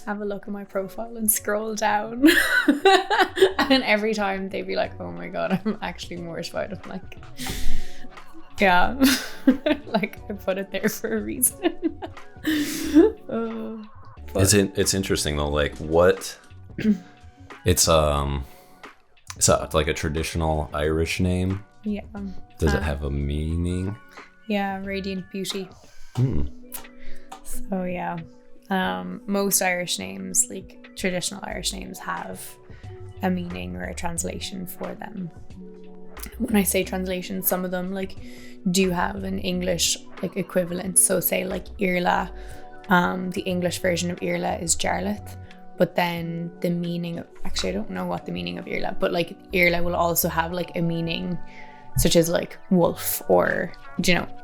have a look at my profile and scroll down. And every time they'd be like, oh my God, I'm actually mortified. I'm like, yeah, like I put it there for a reason. It's interesting though, like what it's like a traditional Irish name. Yeah. Does it have a meaning? Yeah, radiant beauty. So yeah, most Irish names, like traditional Irish names, have a meaning or a translation for them. When I say translation, some of them like do have an English like equivalent. So say like Irla, the English version of Irla is Jarlath, but then the meaning of, actually I don't know what the meaning of Irla, but like Irla will also have like a meaning such as like wolf, or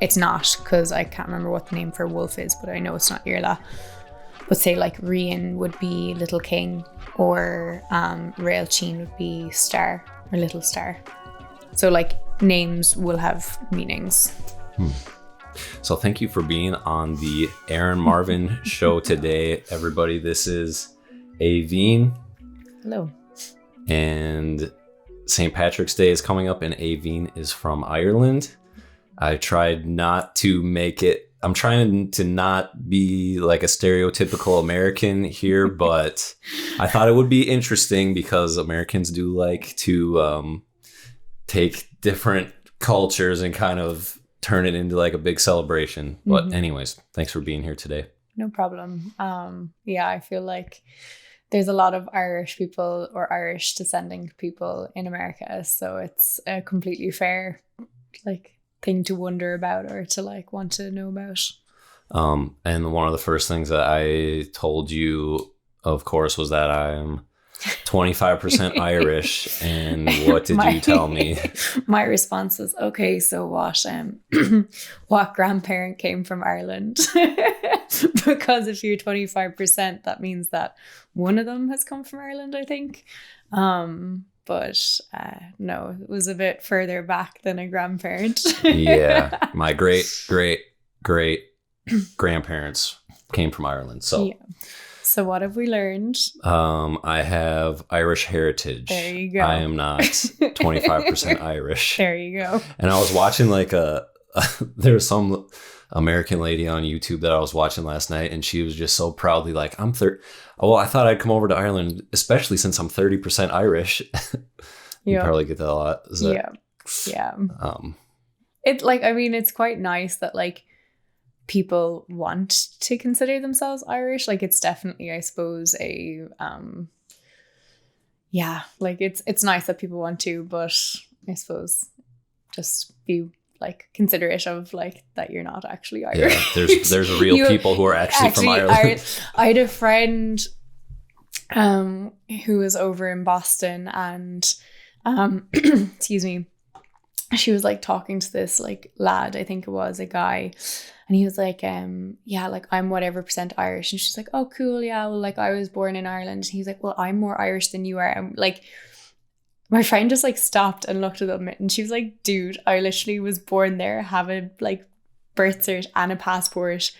it's not, because I can't remember what the name for wolf is, but I know it's not Irla. But say like Rian would be little king, or Raelcheen would be star or little star. So like names will have meanings. So thank you for being on the Erin Marvin show today, everybody. This is Aoibhín. Hello. And St. Patrick's Day is coming up, and Aoibhín is from Ireland. I tried not to make it, I'm trying to not be like a stereotypical American here, but I thought it would be interesting because Americans do like to take different cultures and kind of turn it into like a big celebration. But anyways, thanks for being here today. No problem. Yeah, I feel like there's a lot of Irish people or Irish descending people in America, so it's a completely fair like thing to wonder about or to like want to know about. And one of the first things that I told you, of course, was that I'm 25% Irish. And what did you tell me? My response was, okay, so what grandparent came from Ireland? Because if you're 25%, that means that one of them has come from Ireland, I think. But no, it was a bit further back than a grandparent. Yeah, my great grandparents came from Ireland. So, yeah. So what have we learned? I have Irish heritage. There you go. I am not 25% Irish. There you go. And I was watching like there's some American lady on YouTube that I was watching last night, and she was just so proudly like, I thought I'd come over to Ireland, especially since I'm 30% Irish. You probably get that a lot. Yeah. It's quite nice that like people want to consider themselves Irish. Like it's definitely, I suppose, it's nice that people want to, but I suppose just be like considerate of like that you're not actually Irish. Yeah, there's real people who are actually from Ireland. I had a friend who was over in Boston, and excuse me, she was like talking to this like lad, I think it was a guy, and he was like, yeah, like I'm whatever percent Irish, and she's like, oh cool, yeah, well like I was born in Ireland, and he's like, well I'm more Irish than you are, and like my friend just like stopped and looked at them, and she was like, dude, I literally was born there, have a like birth cert and a passport,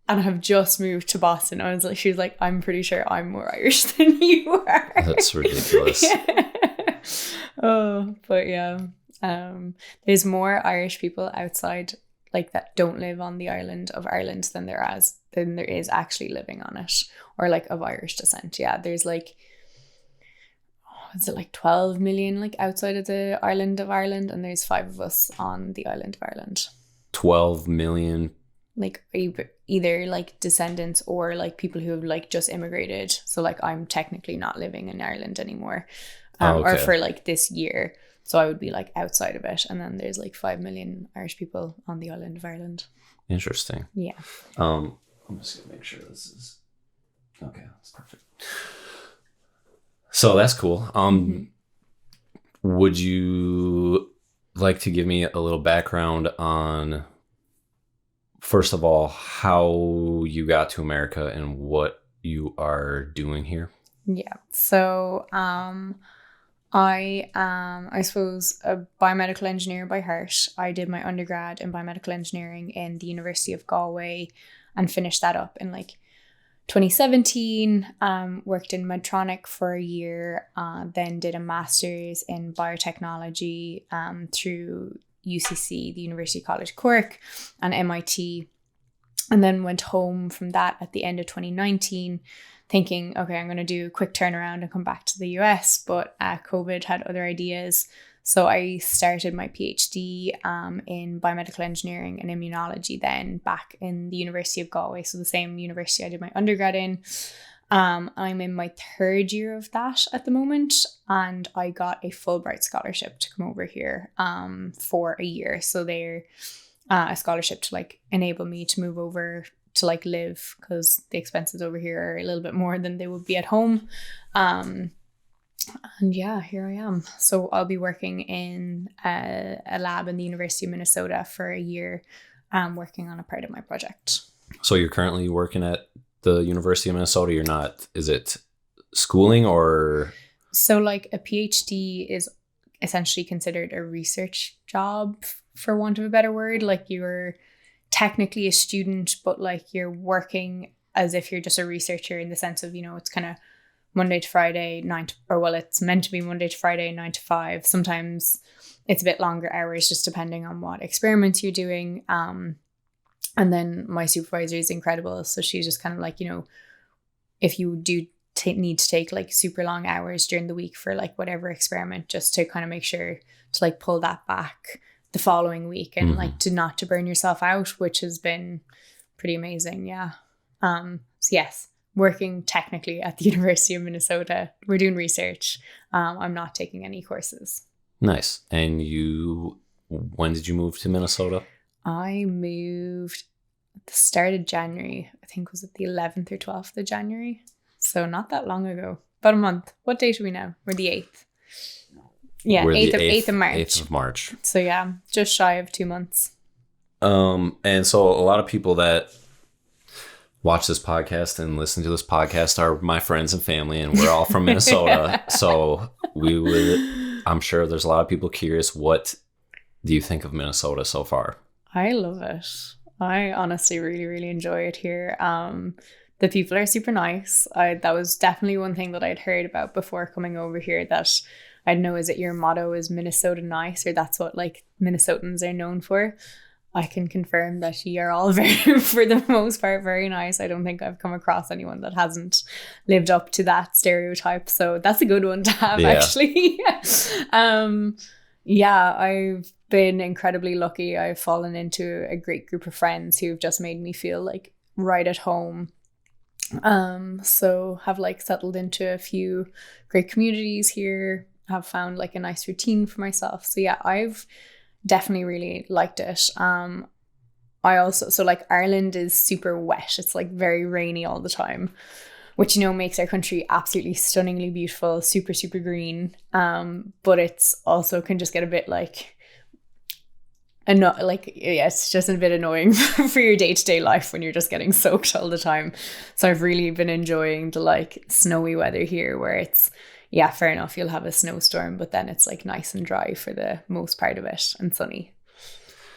and have just moved to Boston. She was like, I'm pretty sure I'm more Irish than you are. That's ridiculous. Yeah. Oh, but yeah. There's more Irish people outside like that don't live on the island of Ireland than there is actually living on it, or like of Irish descent. Yeah, there's like, is it like 12 million like outside of the island of Ireland, and there's 5 of us on the island of Ireland. 12 million like either like descendants or like people who have like just immigrated. So like I'm technically not living in Ireland anymore, or for like this year. So I would be like outside of it. And then there's like 5 million Irish people on the island of Ireland. Interesting. Yeah. I'm just gonna make sure this is okay. That's perfect. So that's cool. Would you like to give me a little background on, first of all, how you got to America and what you are doing here? Yeah. So I am, I suppose, a biomedical engineer by heart. I did my undergrad in biomedical engineering in the University of Galway and finished that up in like 2017, worked in Medtronic for a year, then did a master's in biotechnology through UCC, the University College Cork, and MIT, and then went home from that at the end of 2019, thinking, okay, I'm going to do a quick turnaround and come back to the US, but COVID had other ideas. So I started my PhD in biomedical engineering and immunology then back in the University of Galway. So the same university I did my undergrad in. I'm in my third year of that at the moment, and I got a Fulbright scholarship to come over here for a year. So they're a scholarship to like enable me to move over to like live, because the expenses over here are a little bit more than they would be at home. And yeah, here I am. So I'll be working in a lab in the University of Minnesota for a year, working on a part of my project. So you're currently working at the University of Minnesota. You're not, is it schooling or? So like a PhD is essentially considered a research job, for want of a better word. Like you're technically a student, but like you're working as if you're just a researcher, in the sense of, you know, it's kind of Monday to Friday, it's meant to be Monday to Friday, 9 to 5. Sometimes it's a bit longer hours, just depending on what experiments you're doing. And then my supervisor is incredible. So she's just kind of like, you know, if you do need to take like super long hours during the week for like whatever experiment, just to kind of make sure to like pull that back the following week and like not to burn yourself out, which has been pretty amazing. Yeah. So yes, working technically at the University of Minnesota. We're doing research. I'm not taking any courses. Nice. And when did you move to Minnesota? I moved at the start of January. I think was it the 11th or 12th of January. So not that long ago. About a month. What date are we now? We're the 8th. Yeah, 8th of March. 8th of March. So yeah, just shy of 2 months. And so a lot of people that watch this podcast and listen to this podcast are my friends and family, and we're all from Minnesota. So I'm sure there's a lot of people curious, what do you think of Minnesota so far? I love it. I honestly really, really enjoy it here. The people are super nice. That was definitely one thing that I'd heard about before coming over here, that I'd know is that your motto is Minnesota nice, or that's what like Minnesotans are known for. I can confirm that you are all very, for the most part, very nice. I don't think I've come across anyone that hasn't lived up to that stereotype. So that's a good one to have, actually. Yeah, I've been incredibly lucky. I've fallen into a great group of friends who've just made me feel like right at home. So have like settled into a few great communities here. Have found like a nice routine for myself. So yeah, I've definitely really liked it. I also, so like Ireland is super wet. It's like very rainy all the time, which, you know, makes our country absolutely stunningly beautiful, super, super green. But it's also can just get a bit like, it's just a bit annoying for your day-to-day life when you're just getting soaked all the time. So I've really been enjoying the like snowy weather here, where it's, yeah, fair enough, you'll have a snowstorm, but then it's like nice and dry for the most part of it, and sunny.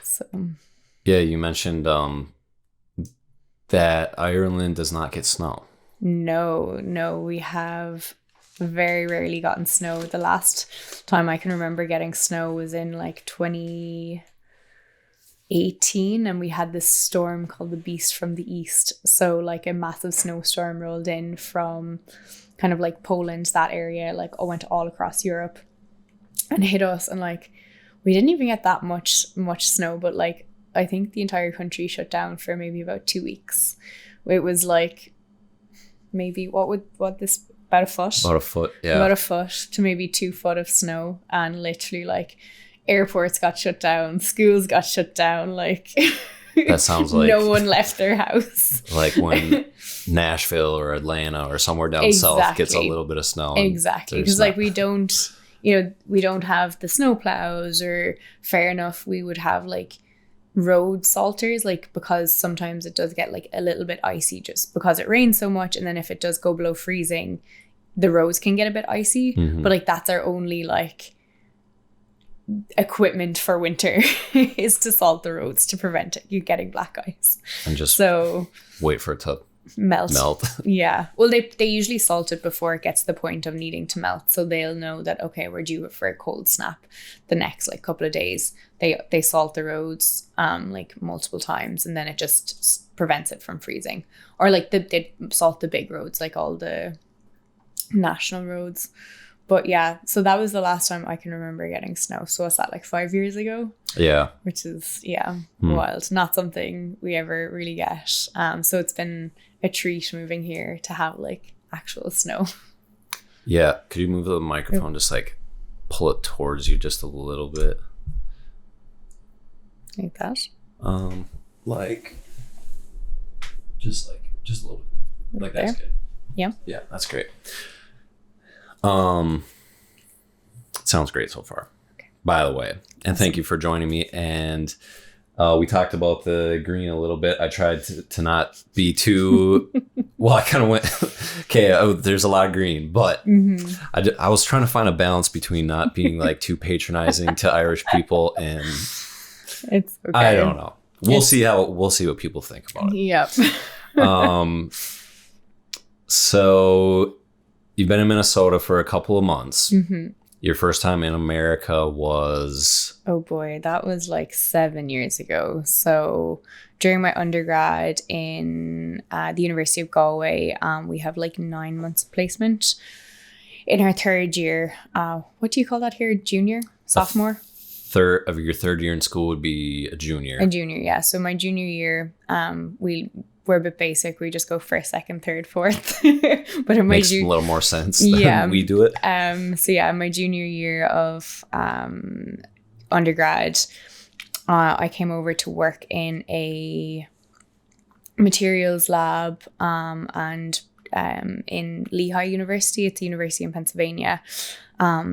So yeah, you mentioned that Ireland does not get snow. No, we have very rarely gotten snow. The last time I can remember getting snow was in like 2018, and we had this storm called the Beast from the East. So like a massive snowstorm rolled in from kind of like Poland, that area, like went all across Europe and hit us, and like we didn't even get that much snow, but like I think the entire country shut down for maybe about 2 weeks. It was like maybe about a foot, about a foot to maybe 2 foot of snow, and literally like airports got shut down, schools got shut down, like that sounds like no one left their house. Like when Nashville or Atlanta or somewhere down south gets a little bit of snow. Exactly, because like we don't have the snow plows, or fair enough, we would have like road salters, like because sometimes it does get like a little bit icy just because it rains so much, and then if it does go below freezing, the roads can get a bit icy. But like that's our only like equipment for winter is to salt the roads to prevent you getting black ice, and just wait for it to Melt. Yeah. Well, they usually salt it before it gets to the point of needing to melt. So they'll know that, okay, we're due for a cold snap the next like couple of days. They salt the roads like multiple times, and then it just prevents it from freezing. Or like they salt the big roads, like all the national roads. But yeah, so that was the last time I can remember getting snow. So what's that, like 5 years ago? Yeah. Which is, wild. Not something we ever really get. So it's been a treat moving here to have like actual snow. Yeah. Could you move the microphone, just like pull it towards you just a little bit? Like that? Like just a little bit. Like that's good. Yeah. Yeah, that's great. Sounds great so far. Okay. By the way, and thank you for joining me. And we talked about the green a little bit. I tried to not be too. Well, I kind of went. Okay, there's a lot of green, but I was trying to find a balance between not being like too patronizing to Irish people, and it's okay. I don't know. We'll see what people think about it. Yep. So you've been in Minnesota for a couple of months. Mm-hmm. Your first time in America was... Oh boy, that was like 7 years ago. So during my undergrad in the University of Galway, we have like 9 months of placement. In our third year, what do you call that here? Junior? Sophomore? Your third year in school would be a junior. A junior, yeah. So my junior year, we're a bit basic. We just go first, second, third, fourth. But it makes a little more sense than we do it. So yeah, my junior year of undergrad, I came over to work in a materials lab and in Lehigh University. It's a university in Pennsylvania.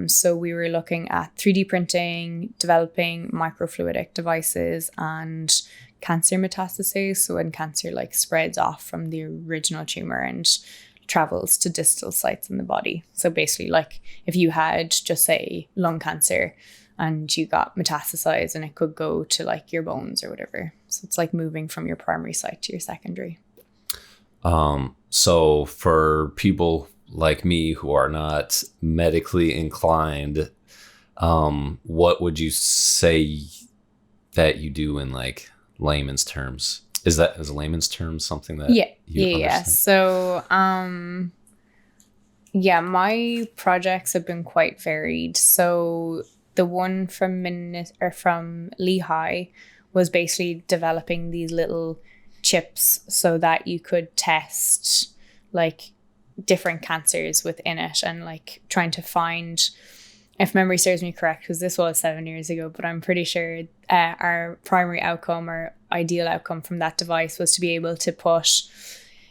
So we were looking at 3D printing, developing microfluidic devices, and cancer metastases. So when cancer like spreads off from the original tumor and travels to distal sites in the body. So basically, like if you had just say lung cancer and you got metastasized, and it could go to like your bones or whatever. So it's like moving from your primary site to your secondary. So for people like me who are not medically inclined, what would you say that you do in like layman's terms? Is layman's terms something that you understand? So my projects have been quite varied. So the one from Lehigh was basically developing these little chips so that you could test like different cancers within it, and like trying to find, if memory serves me correct, because this was 7 years ago, but I'm pretty sure our primary outcome or ideal outcome from that device was to be able to put,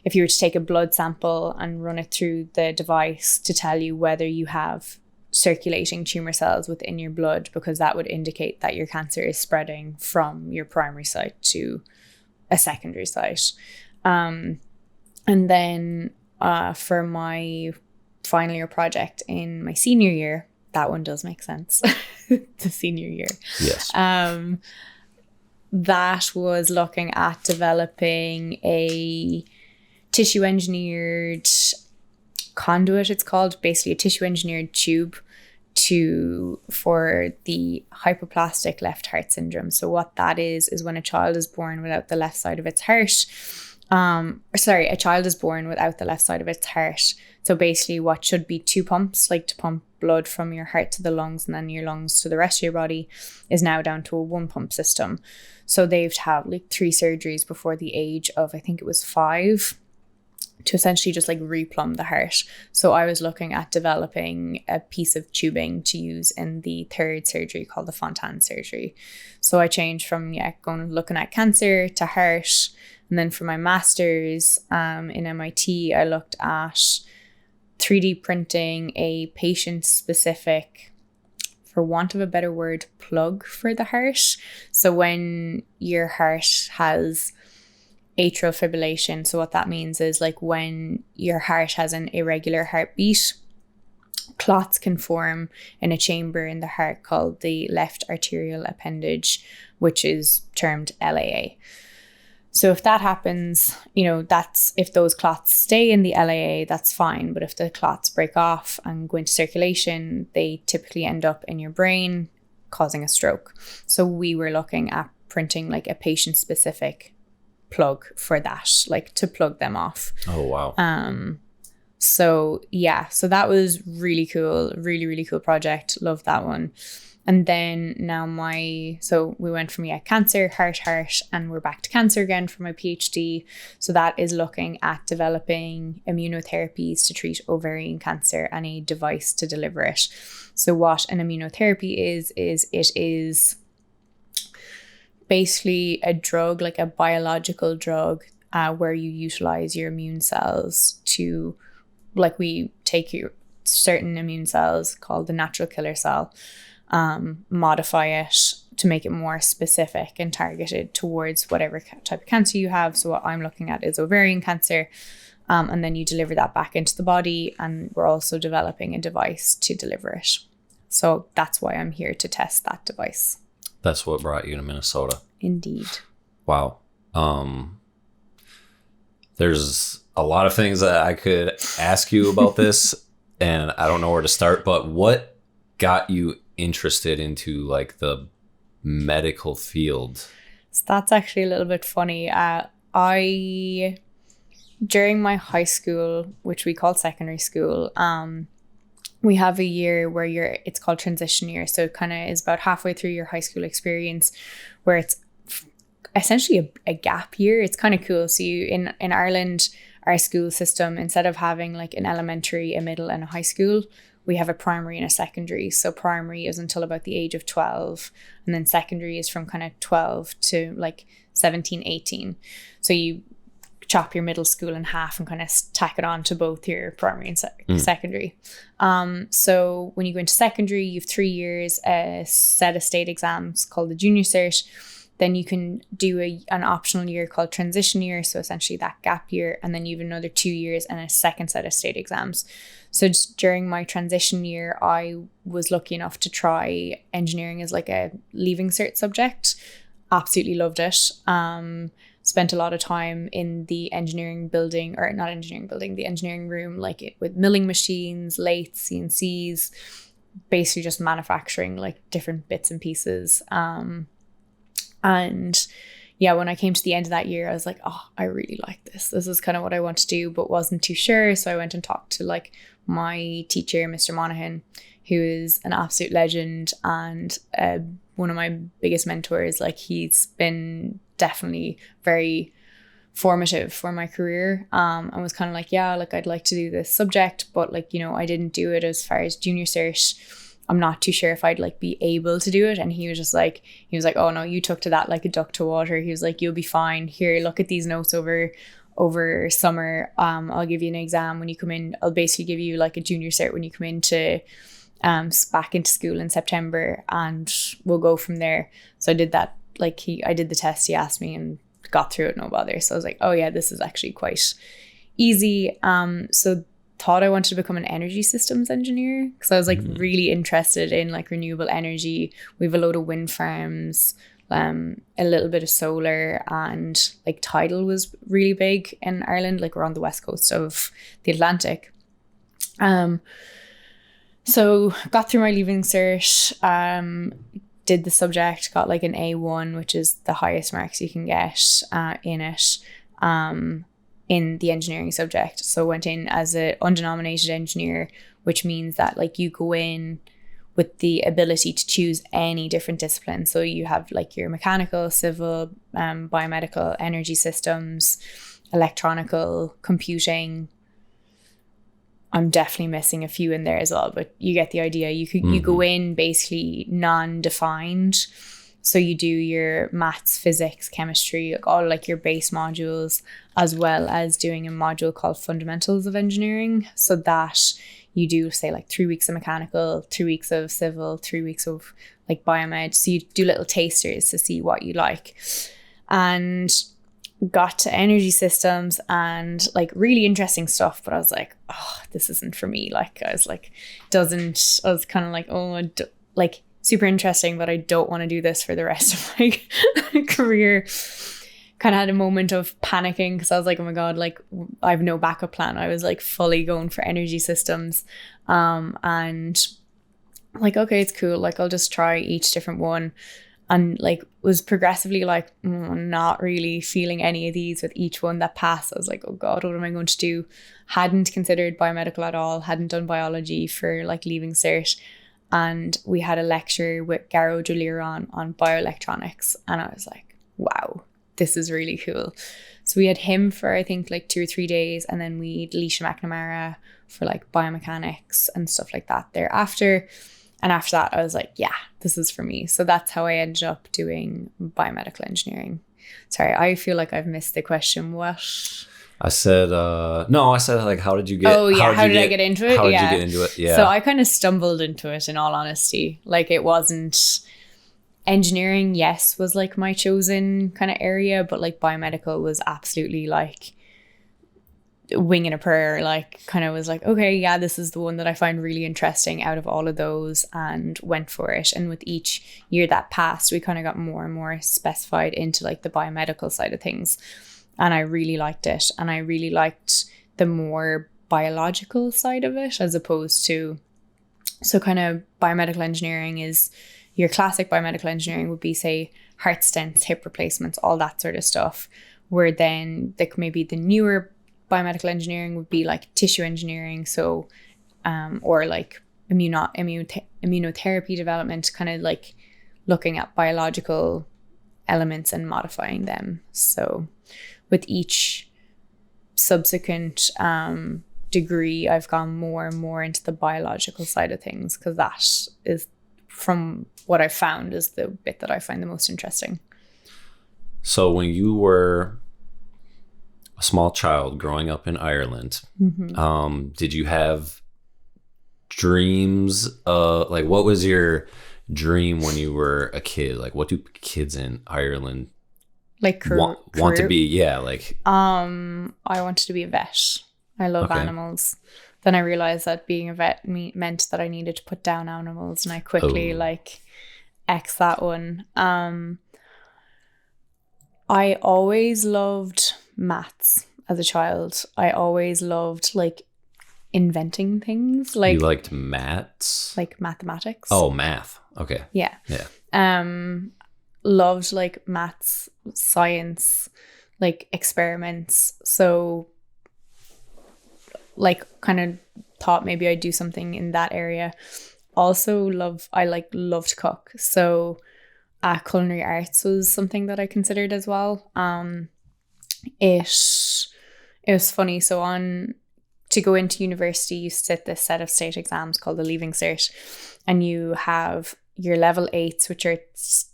if you were to take a blood sample and run it through the device, to tell you whether you have circulating tumor cells within your blood, because that would indicate that your cancer is spreading from your primary site to a secondary site. And then for my final year project in my senior year, that one does make sense. The senior year. Yes. That was looking at developing a tissue engineered conduit, it's called, basically a tissue engineered tube for the hypoplastic left heart syndrome. So what that is when a child is born without the left side of its heart. A child is born without the left side of its heart. So basically what should be 2 pumps, like to pump blood from your heart to the lungs and then your lungs to the rest of your body, is now down to a 1 pump system. So they've to have like 3 surgeries before the age of, I think it was 5, to essentially just like replumb the heart. So I was looking at developing a piece of tubing to use in the 3rd surgery called the Fontan surgery. So I changed from looking at cancer to heart. And then for my master's in MIT, I looked at 3D printing a patient-specific, for want of a better word, plug for the heart. So when your heart has atrial fibrillation, so what that means is like when your heart has an irregular heartbeat, clots can form in a chamber in the heart called the left arterial appendage, which is termed LAA. So if that happens, that's if those clots stay in the LAA, that's fine. But if the clots break off and go into circulation, they typically end up in your brain, causing a stroke. So we were looking at printing like a patient specific plug for that, like to plug them off. Oh, wow. So that was really cool. Really, really cool project. Loved that one. And then now so we went from cancer, heart, and we're back to cancer again for my PhD. So that is looking at developing immunotherapies to treat ovarian cancer and a device to deliver it. So what an immunotherapy is it is basically a drug, like a biological drug, where you utilize your immune cells to, like, we take your certain immune cells called the natural killer cell, modify it to make it more specific and targeted towards whatever type of cancer you have. So what I'm looking at is ovarian cancer, and then you deliver that back into the body, and we're also developing a device to deliver it. So that's why I'm here to test that device. That's what brought you to Minnesota. Indeed. Wow. There's a lot of things that I could ask you about this, and I don't know where to start, but what got you interested into like the medical field? So that's actually a little bit funny. During my high school, which we call secondary school, we have a year where it's called transition year. So it kind of is about halfway through your high school experience, where it's essentially a gap year. It's kind of cool. So in Ireland, our school system, instead of having like an elementary, a middle, and a high school, we have a primary and a secondary. So primary is until about the age of 12, and then secondary is from kind of 12 to like 17, 18. So you chop your middle school in half and kind of tack it on to both your primary and secondary. So when you go into secondary, you have 3 years, a set of state exams called the junior cert. Then you can do an optional year called transition year, so essentially that gap year, and then you have another 2 years and a second set of state exams. So just during my transition year, I was lucky enough to try engineering as like a leaving cert subject. Absolutely loved it. Spent a lot of time in the engineering building, or not engineering building, the engineering room, like with milling machines, lathes, CNCs, basically just manufacturing like different bits and pieces. And yeah, when I came to the end of that year, I was like, oh, I really like this. This is kind of what I want to do, but wasn't too sure. So I went and talked to like my teacher, Mr. Monaghan, who is an absolute legend and one of my biggest mentors. Like, he's been definitely very formative for my career. And was kind of like, yeah, like I'd like to do this subject, but like, I didn't do it as far as junior cert. I'm not too sure if I'd like be able to do it. And he was like, oh no, you took to that like a duck to water. He was like, you'll be fine. Here, look at these notes over summer. I'll give you an exam when you come in. I'll basically give you like a junior cert when you come into back into school in September, and we'll go from there. So I did that. Like I did the test he asked me and got through it, no bother. So I was like, oh yeah, this is actually quite easy. So thought I wanted to become an energy systems engineer, because I was like really interested in like renewable energy. We have a load of wind farms, a little bit of solar, and like tidal was really big in Ireland. Like, we're on the west coast of the Atlantic. So got through my leaving cert, did the subject, got like an A1, which is the highest marks you can get in it. In the engineering subject. So went in as an undenominated engineer, which means that like you go in with the ability to choose any different discipline. So you have like your mechanical, civil, biomedical, energy systems, electronical, computing. I'm definitely missing a few in there as well, but you get the idea. You go in basically non-defined. So you do your maths, physics, chemistry, all like your base modules, as well as doing a module called Fundamentals of Engineering. So that you do, say, like 3 weeks of mechanical, 2 weeks of civil, 3 weeks of like biomed. So you do little tasters to see what you like. And got to energy systems and like really interesting stuff, but I was like, oh, this isn't for me. Like, I was kind of like, oh, super interesting, but I don't want to do this for the rest of my career, kind of had a moment of panicking because I was like, oh my God, like I have no backup plan. I was like fully going for energy systems. And like, okay, it's cool. Like I'll just try each different one. And like was progressively like not really feeling any of these with each one that passed. I was like, oh God, what am I going to do? Hadn't considered biomedical at all. Hadn't done biology for like leaving cert. And we had a lecture with Garo Juliran on bioelectronics. And I was like, wow, this is really cool. So we had him for, I think, like 2 or 3 days. And then we had Leisha McNamara for like biomechanics and stuff like that thereafter. And after that, I was like, yeah, this is for me. So that's how I ended up doing biomedical engineering. Sorry, I feel like I've missed the question. What? I said, no, I said, like, how did you get? Oh, yeah. How did I get into it? How did you get into it? Yeah. So I kind of stumbled into it, in all honesty. Like, it wasn't engineering, yes, was like my chosen kind of area, but like biomedical was absolutely like winging a prayer. Like, kind of was like, okay, yeah, this is the one that I find really interesting out of all of those, and went for it. And with each year that passed, we kind of got more and more specified into like the biomedical side of things. And I really liked it. And I really liked the more biological side of it, as opposed to, so kind of biomedical engineering is your classic biomedical engineering would be, say, heart stents, hip replacements, all that sort of stuff. Where then like maybe the newer biomedical engineering would be like tissue engineering. So, or like immunotherapy development, kind of like looking at biological elements and modifying them. So with each subsequent degree, I've gone more and more into the biological side of things, because that is, from what I've found, is the bit that I find the most interesting. So when you were a small child growing up in Ireland, did you have dreams? Like, what was your dream when you were a kid? Like, what do kids in Ireland like want to be? Yeah, like I wanted to be a vet. I love animals. Then I realized that being a vet meant that I needed to put down animals, and I quickly like X that one. I always loved maths as a child. I always loved like inventing things. Like, you liked maths? Like mathematics. Oh, math. Okay. Yeah. Yeah. Loved like maths, science, like experiments. So like kind of thought maybe I'd do something in that area. Also love to cook. So culinary arts was something that I considered as well. It was funny. So to go into university, you sit this set of state exams called the Leaving Cert, and you have your level 8s, which are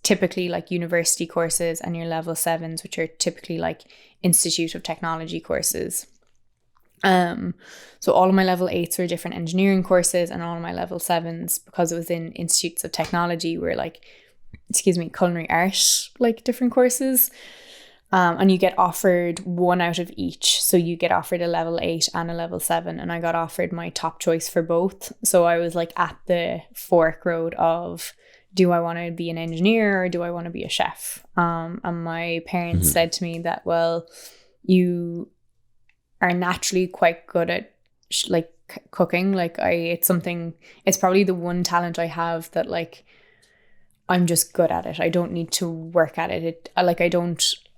typically like university courses, and your level 7s, which are typically like Institute of Technology courses. So all of my level 8s were different engineering courses, and all of my level 7s, because it was in Institutes of Technology, were like, culinary art, like different courses. And you get offered one out of each. So you get offered a level 8 and a level 7, and I got offered my top choice for both. So I was like at the fork road of, do I want to be an engineer or do I want to be a chef? And my parents said to me that, well, you are naturally quite good at like cooking. Like it's probably the one talent I have that like I'm just good at it. I don't need to work at it.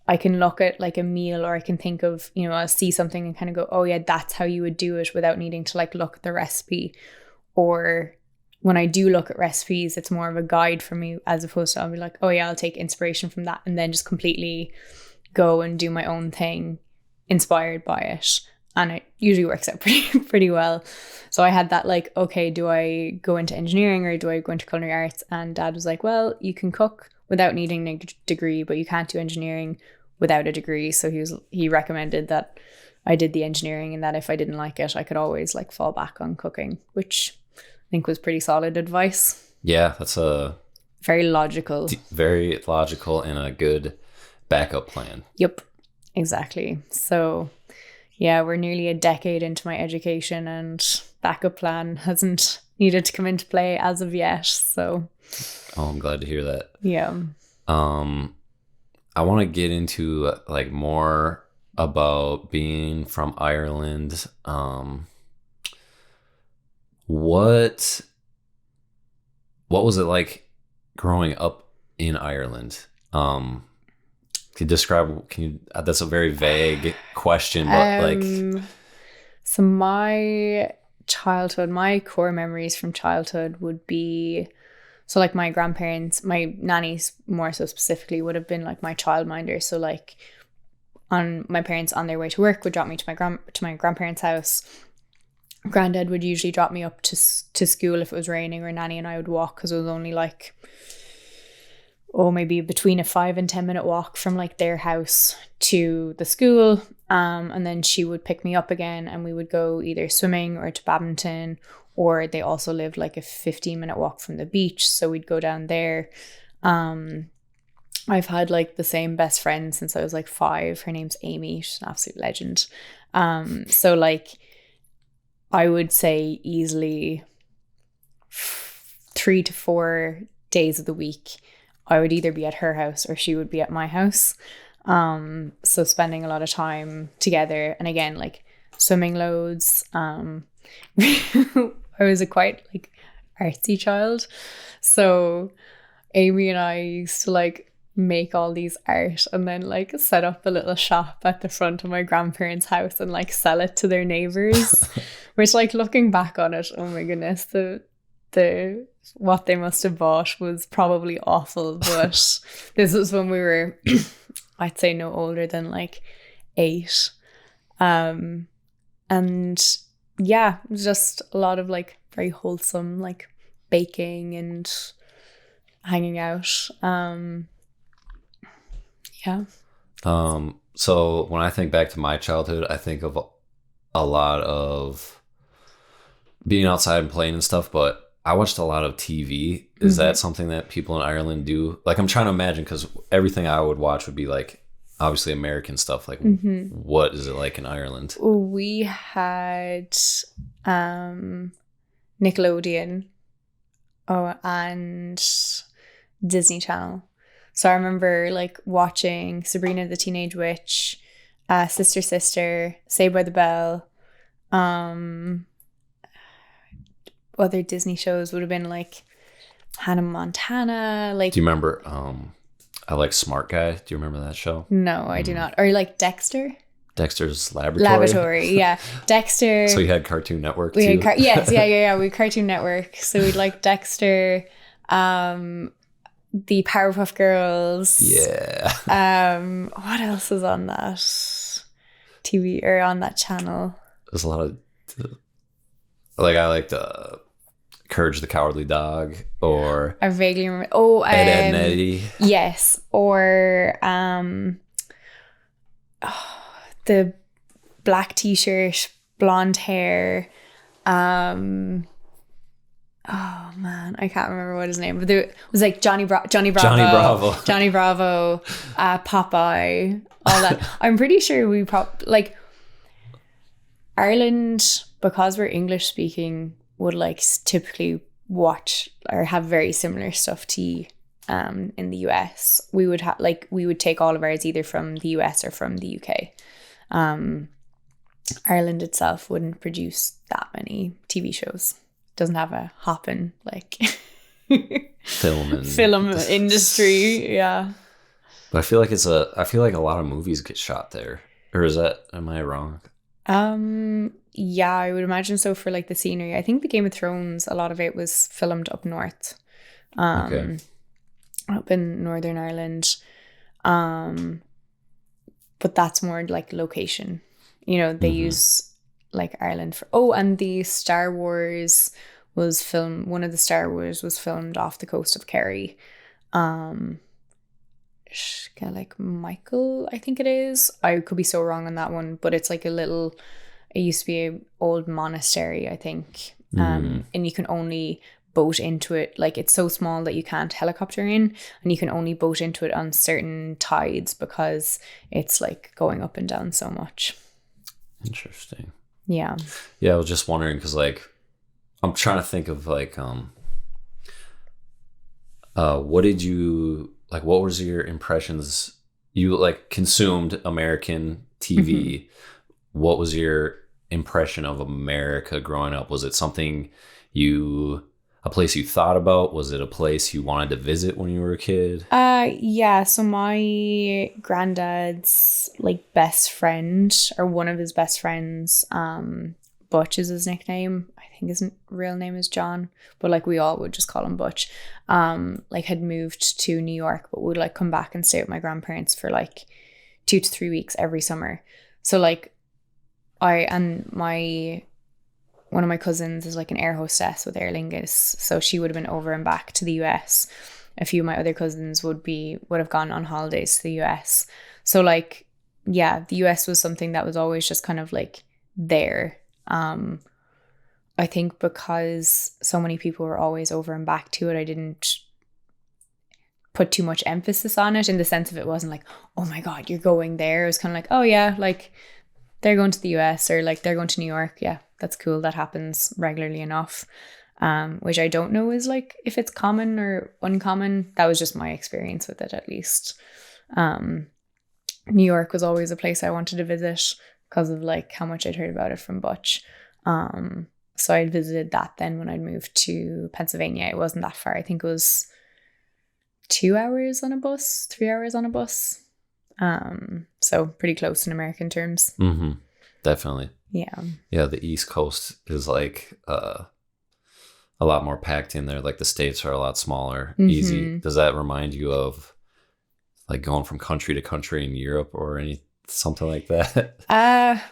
I can look at like a meal, or I can think of, I'll see something and kind of go, oh yeah, that's how you would do it, without needing to like look at the recipe. Or when I do look at recipes, it's more of a guide for me, as opposed to I'll be like, oh yeah, I'll take inspiration from that and then just completely go and do my own thing inspired by it. And it usually works out pretty well. So I had that like, okay, do I go into engineering or do I go into culinary arts? And Dad was like, well, you can cook without needing a degree, but you can't do engineering without a degree. So he recommended that I did the engineering, and that if I didn't like it, I could always like fall back on cooking, which I think was pretty solid advice. Yeah, that's very logical and a good backup plan. Yep, exactly. So yeah, we're nearly a decade into my education, and backup plan hasn't needed to come into play as of yet. So I'm glad to hear that. Yeah. I want to get into like more about being from Ireland. What was it like growing up in Ireland? That's a very vague question, but like, so my childhood, my core memories from childhood would be, so like my grandparents, my nannies more so specifically would have been like my childminder. So like on my parents on their way to work would drop me to my grandparents' house. Granddad would usually drop me up to school if it was raining, or nanny and I would walk because it was only like, maybe between a 5 and 10 minute walk from like their house to the school. And then she would pick me up again and we would go either swimming or to badminton, or they also lived like a 15-minute walk from the beach. So we'd go down there. I've had like the same best friend since I was like 5. Her name's Amy. She's an absolute legend. So like I would say easily 3 to 4 days of the week I would either be at her house or she would be at my house. So spending a lot of time together, and again, like swimming loads. I was a quite like artsy child. So Amy and I used to like make all these art and then like set up a little shop at the front of my grandparents' house and like sell it to their neighbors. Which, like, looking back on it, oh my goodness, the what they must have bought was probably awful. But this was when we were I'd say no older than like 8. And yeah, it was just a lot of like very wholesome like baking and hanging out. Yeah. So when I think back to my childhood, I think of a lot of being outside and playing and stuff, but I watched a lot of TV. Is that something that people in Ireland do? Like, I'm trying to imagine, because everything I would watch would be like obviously American stuff. Like, what is it like in Ireland? We had Nickelodeon and Disney Channel. So I remember like watching Sabrina the Teenage Witch, Sister Sister, Saved by the Bell. Other Disney shows would have been like Hannah Montana. Like, do you remember? I like Smart Guy. Do you remember that show? No, I do not. Or like Dexter. Dexter's Laboratory. Yeah. Dexter. So you had Cartoon Network we too? Had yes, yeah. We had Cartoon Network. So we'd like Dexter, the Powerpuff Girls. Yeah. What else was on that TV or on that channel? There's a lot of like, I liked Courage the Cowardly Dog, or I vaguely remember. Ed, Edd and Eddie. Yes, or the black t-shirt, blonde hair. Oh man, I can't remember what his name, but there was like Johnny Bravo, Popeye, all that. I'm pretty sure we like Ireland, because we're English speaking, would like typically watch or have very similar stuff to in the US. We would we would take all of ours either from the US or from the UK. Ireland itself wouldn't produce that many TV shows. Doesn't have a hopping like film industry. Yeah. But I feel like I feel like a lot of movies get shot there. Or am I wrong? Yeah, I would imagine so for like the scenery. I think the Game of Thrones, a lot of it was filmed up north. Okay. Up in Northern Ireland. But that's more like location. You know, they use like Ireland for and the Star Wars was filmed, one of the Star Wars was filmed off the coast of Kerry. Like Michael, I think it is. I could be so wrong on that one, but it's like it used to be an old monastery, I think. And you can only boat into it, like it's so small that you can't helicopter in, and you can only boat into it on certain tides because it's like going up and down so much. Interesting. Yeah. Yeah, I was just wondering because like I'm trying to think of like what was your impressions you like consumed American TV, what was your impression of America growing up? Was it something a place you thought about? Was it a place you wanted to visit when you were a kid? Yeah, so my granddad's like best friend, or one of his best friends, Butch is his nickname. I think his real name is John, but like we all would just call him Butch. Like had moved to New York, but would like come back and stay with my grandparents for like 2 to 3 weeks every summer. So like one of my cousins is like an air hostess with Aer Lingus, so she would have been over and back to the US. A few of my other cousins would have gone on holidays to the US. So like, yeah, the US was something that was always just kind of like there. I think because so many people were always over and back to it, I didn't put too much emphasis on it, in the sense of it wasn't like, oh my God, you're going there. It was kind of like, oh yeah, like they're going to the US, or like they're going to New York. Yeah, that's cool. That happens regularly enough. Which I don't know is like if it's common or uncommon. That was just my experience with it, at least. New York was always a place I wanted to visit because of like how much I'd heard about it from Butch. So I'd visited that then when I'd moved to Pennsylvania. It wasn't that far. I think it was 2 hours on a bus, 3 hours on a bus. So pretty close in American terms. Mm-hmm. Definitely. Yeah. Yeah, the East Coast is like a lot more packed in there. Like the states are a lot smaller. Easy. Does that remind you of like going from country to country in Europe or something like that?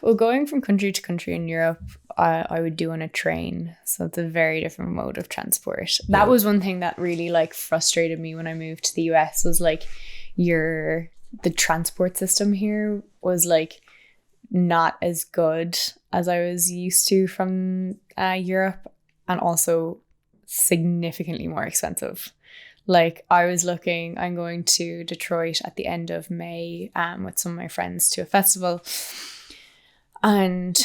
Well, going from country to country in Europe, I would do on a train. So it's a very different mode of transport. That was one thing that really like frustrated me when I moved to the US, was like the transport system here was like not as good as I was used to from Europe, and also significantly more expensive. Like I was looking, I'm going to Detroit at the end of May with some of my friends to a festival and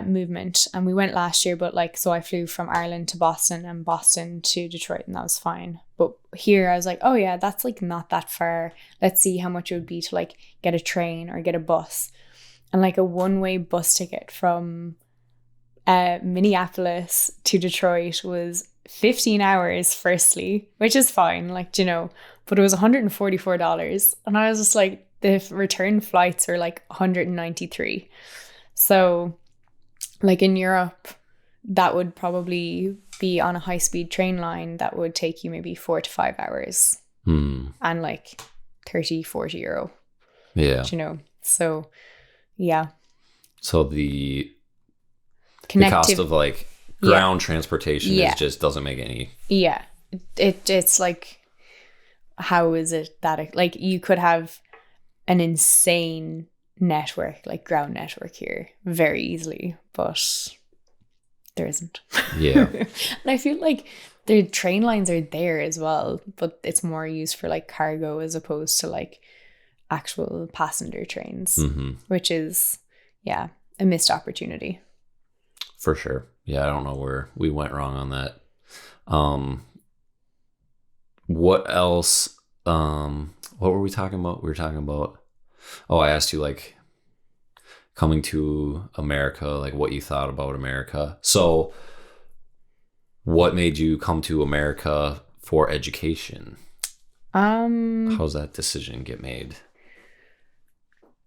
movement, and we went last year, but like, so I flew from Ireland to Boston and Boston to Detroit, and that was fine. But here I was like, oh yeah, that's like not that far. Let's see how much it would be to like get a train or get a bus. And like a one-way bus ticket from Minneapolis to Detroit was 15 hours firstly, which is fine, like, you know, but it was $144. And I was just like, the return flights are like $193. So like in Europe, that would probably be on a high-speed train line that would take you maybe 4 to 5 hours and like 30-40 euro. Yeah. You know, so yeah. So the cost of like ground transportation is just doesn't make any. Yeah. It's like, how is it that like you could have an insane network, like ground network here very easily, but there isn't. Yeah. And I feel like the train lines are there as well, but it's more used for like cargo as opposed to like actual passenger trains, which is, yeah, a missed opportunity. For sure. Yeah, I don't know where we went wrong on that. What else? What were we talking about? We were talking about, I asked you like coming to America, like what you thought about America. So what made you come to America for education? How's that decision get made?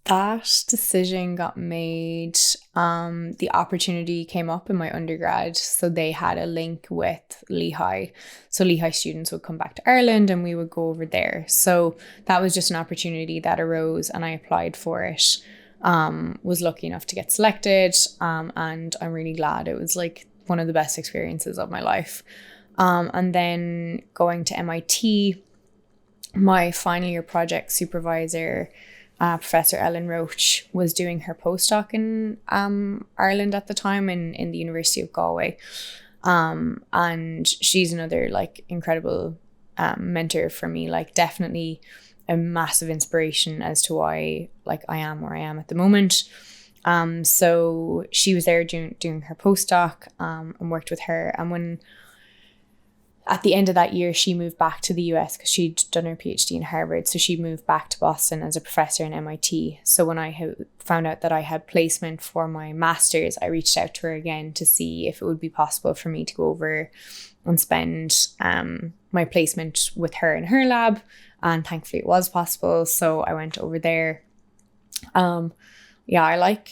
That decision got made. The opportunity came up in my undergrad. So they had a link with Lehigh. So Lehigh students would come back to Ireland and we would go over there. So that was just an opportunity that arose and I applied for it. Was lucky enough to get selected. And I'm really glad. It was like one of the best experiences of my life. And then going to MIT, my final year project supervisor, Professor Ellen Roach, was doing her postdoc in Ireland at the time in the University of Galway. And she's another like incredible mentor for me, like definitely a massive inspiration as to why like I am where I am at the moment. So she was there doing her postdoc and worked with her. And when at the end of that year, she moved back to the US because she'd done her PhD in Harvard. So she moved back to Boston as a professor in MIT. So when I found out that I had placement for my master's, I reached out to her again to see if it would be possible for me to go over and spend my placement with her in her lab. And thankfully it was possible. So I went over there. I like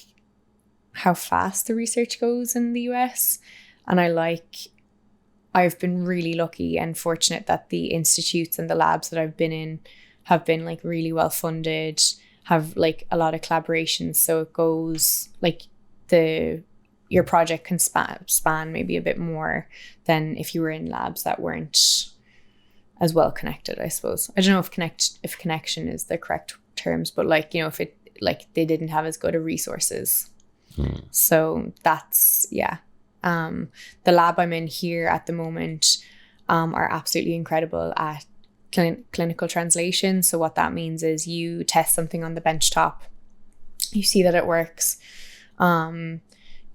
how fast the research goes in the US. And I've been really lucky and fortunate that the institutes and the labs that I've been in have been like really well funded, have like a lot of collaborations. So it goes like your project can span maybe a bit more than if you were in labs that weren't as well connected, I suppose. I don't know if connection is the correct terms, but like, you know, if it like they didn't have as good of resources. So that's, yeah. The lab I'm in here at the moment are absolutely incredible at clinical translation. So what that means is you test something on the benchtop, you see that it works, and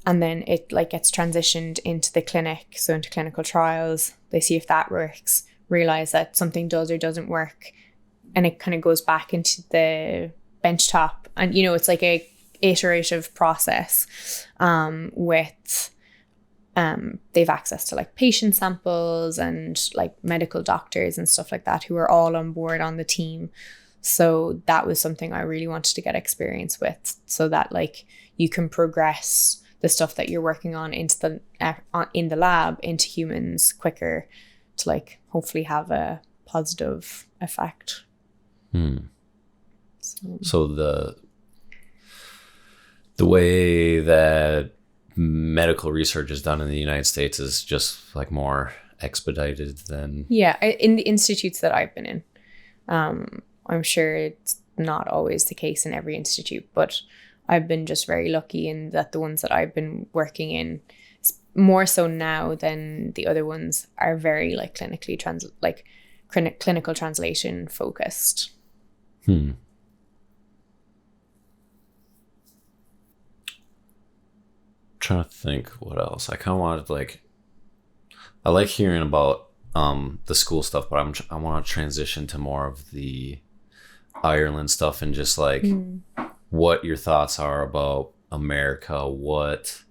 then it like gets transitioned into the clinic, so into clinical trials. They see if that works, realize that something does or doesn't work, and it kind of goes back into the benchtop. And you know, it's like a iterative process with they've access to like patient samples and like medical doctors and stuff like that who are all on board on the team. So that was something I really wanted to get experience with, so that like you can progress the stuff that you're working on into in the lab into humans quicker to like hopefully have a positive effect. So the way that medical research is done in the United States is just like more expedited than... Yeah, in the institutes that I've been in. I'm sure it's not always the case in every institute, but I've been just very lucky in that the ones that I've been working in, more so now than the other ones, are very like clinical translation focused. Trying to think what else. I kind of wanted I like hearing about the school stuff, but I want to transition to more of the Ireland stuff and just like what your thoughts are about America, what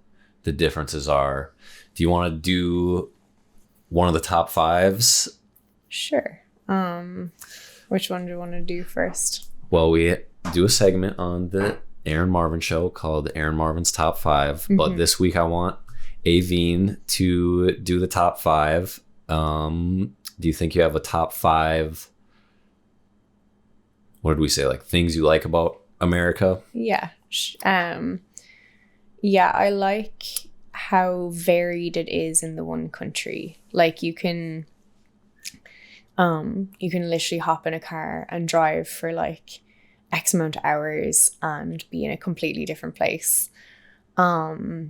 the differences are. Do you want to do one of the top fives? Sure. Which one do you want to do first? Well, we do a segment on the Erin Marvin show called Erin Marvin's Top 5, but this week I want Aoibhín to do the top 5. Do you think you have a top 5? What did we say? Like things you like about America? Yeah. I like how varied it is in the one country. Like you can literally hop in a core and drive for like X amount of hours and be in a completely different place. I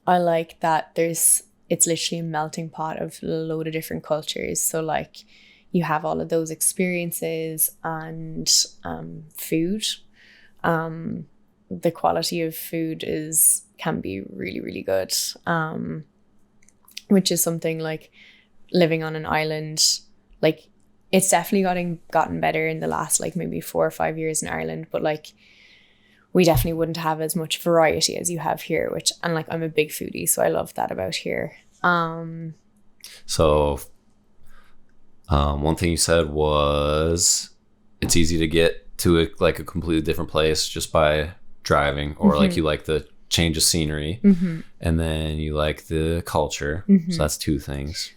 like that it's literally a melting pot of a load of different cultures. So like you have all of those experiences and food. The quality of food can be really, really good. Which is something like living on an island, like it's definitely gotten better in the last like maybe 4 or 5 years in Ireland, but like we definitely wouldn't have as much variety as you have here, and like I'm a big foodie, so I love that about here. So one thing you said was it's easy to get to a completely different place just by driving, or like you like the change of scenery, and then you like the culture. So that's 2 things.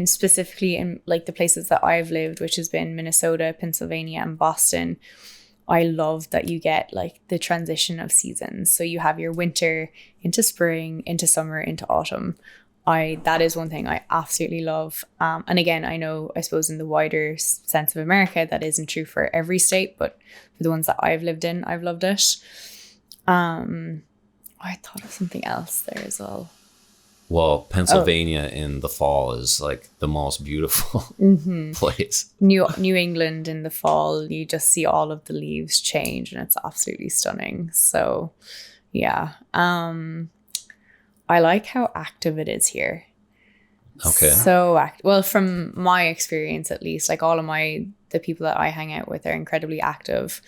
Specifically in like the places that I've lived, which has been Minnesota, Pennsylvania, and Boston, I love that you get like the transition of seasons. So you have your winter into spring, into summer, into autumn. That is one thing I absolutely love. And again, I suppose in the wider sense of America, that isn't true for every state, but for the ones that I've lived in, I've loved it. I thought of something else there as well. Well, Pennsylvania in the fall is like the most beautiful place. New England in the fall, you just see all of the leaves change and it's absolutely stunning. So yeah. I like how active it is here. Okay. So well, from my experience at least, like all of the people that I hang out with are incredibly active.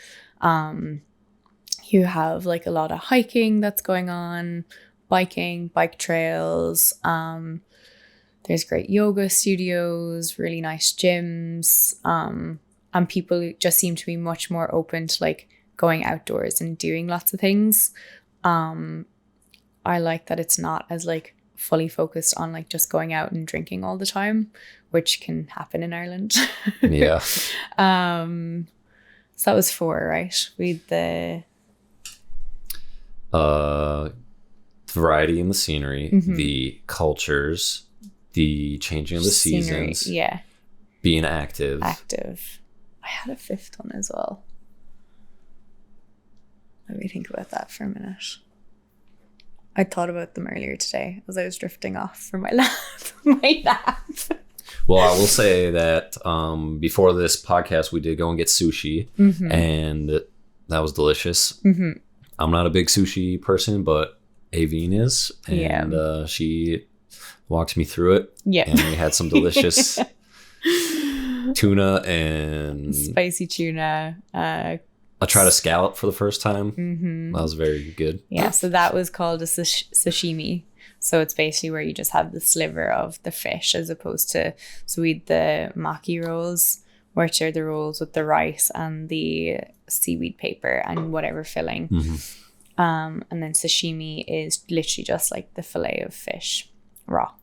You have like a lot of hiking that's going on, biking, bike trails. There's great yoga studios, really nice gyms. And people just seem to be much more open to like going outdoors and doing lots of things. I like that it's not as like fully focused on like just going out and drinking all the time, which can happen in Ireland. Yeah. So that was 4, right? We had the variety in the scenery, the cultures, the changing of the scenery, seasons, yeah, being active. I had a 5th one as well. Let me think about that for a minute. I thought about them earlier today as I was drifting off from my nap. Well, I will say that before this podcast, we did go and get sushi, and that was delicious. I'm not a big sushi person, but Aoibhín is, and she walked me through it. Yeah, and we had some delicious tuna and spicy tuna. I tried a scallop for the first time. That was very good. Yeah, so that was called a sashimi. So it's basically where you just have the sliver of the fish as opposed to, so we had the maki rolls, which are the rolls with the rice and the seaweed paper and whatever filling. And then sashimi is literally just like the fillet of fish, raw.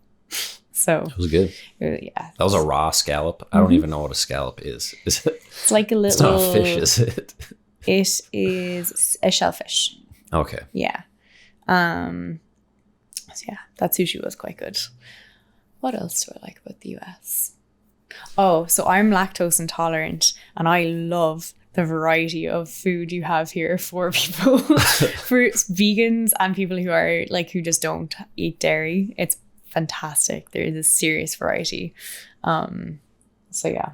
So it was good. Yeah. That was a raw scallop. I don't even know what a scallop is. Is it? It's like a little... It's not a fish, is it? It is a shellfish. Okay. Yeah. So yeah, that sushi was quite good. What else do I like about the US? Oh, so I'm lactose intolerant and I love the variety of food you have here for people, for vegans and people who are like, who just don't eat dairy. It's fantastic. There is a serious variety. So yeah,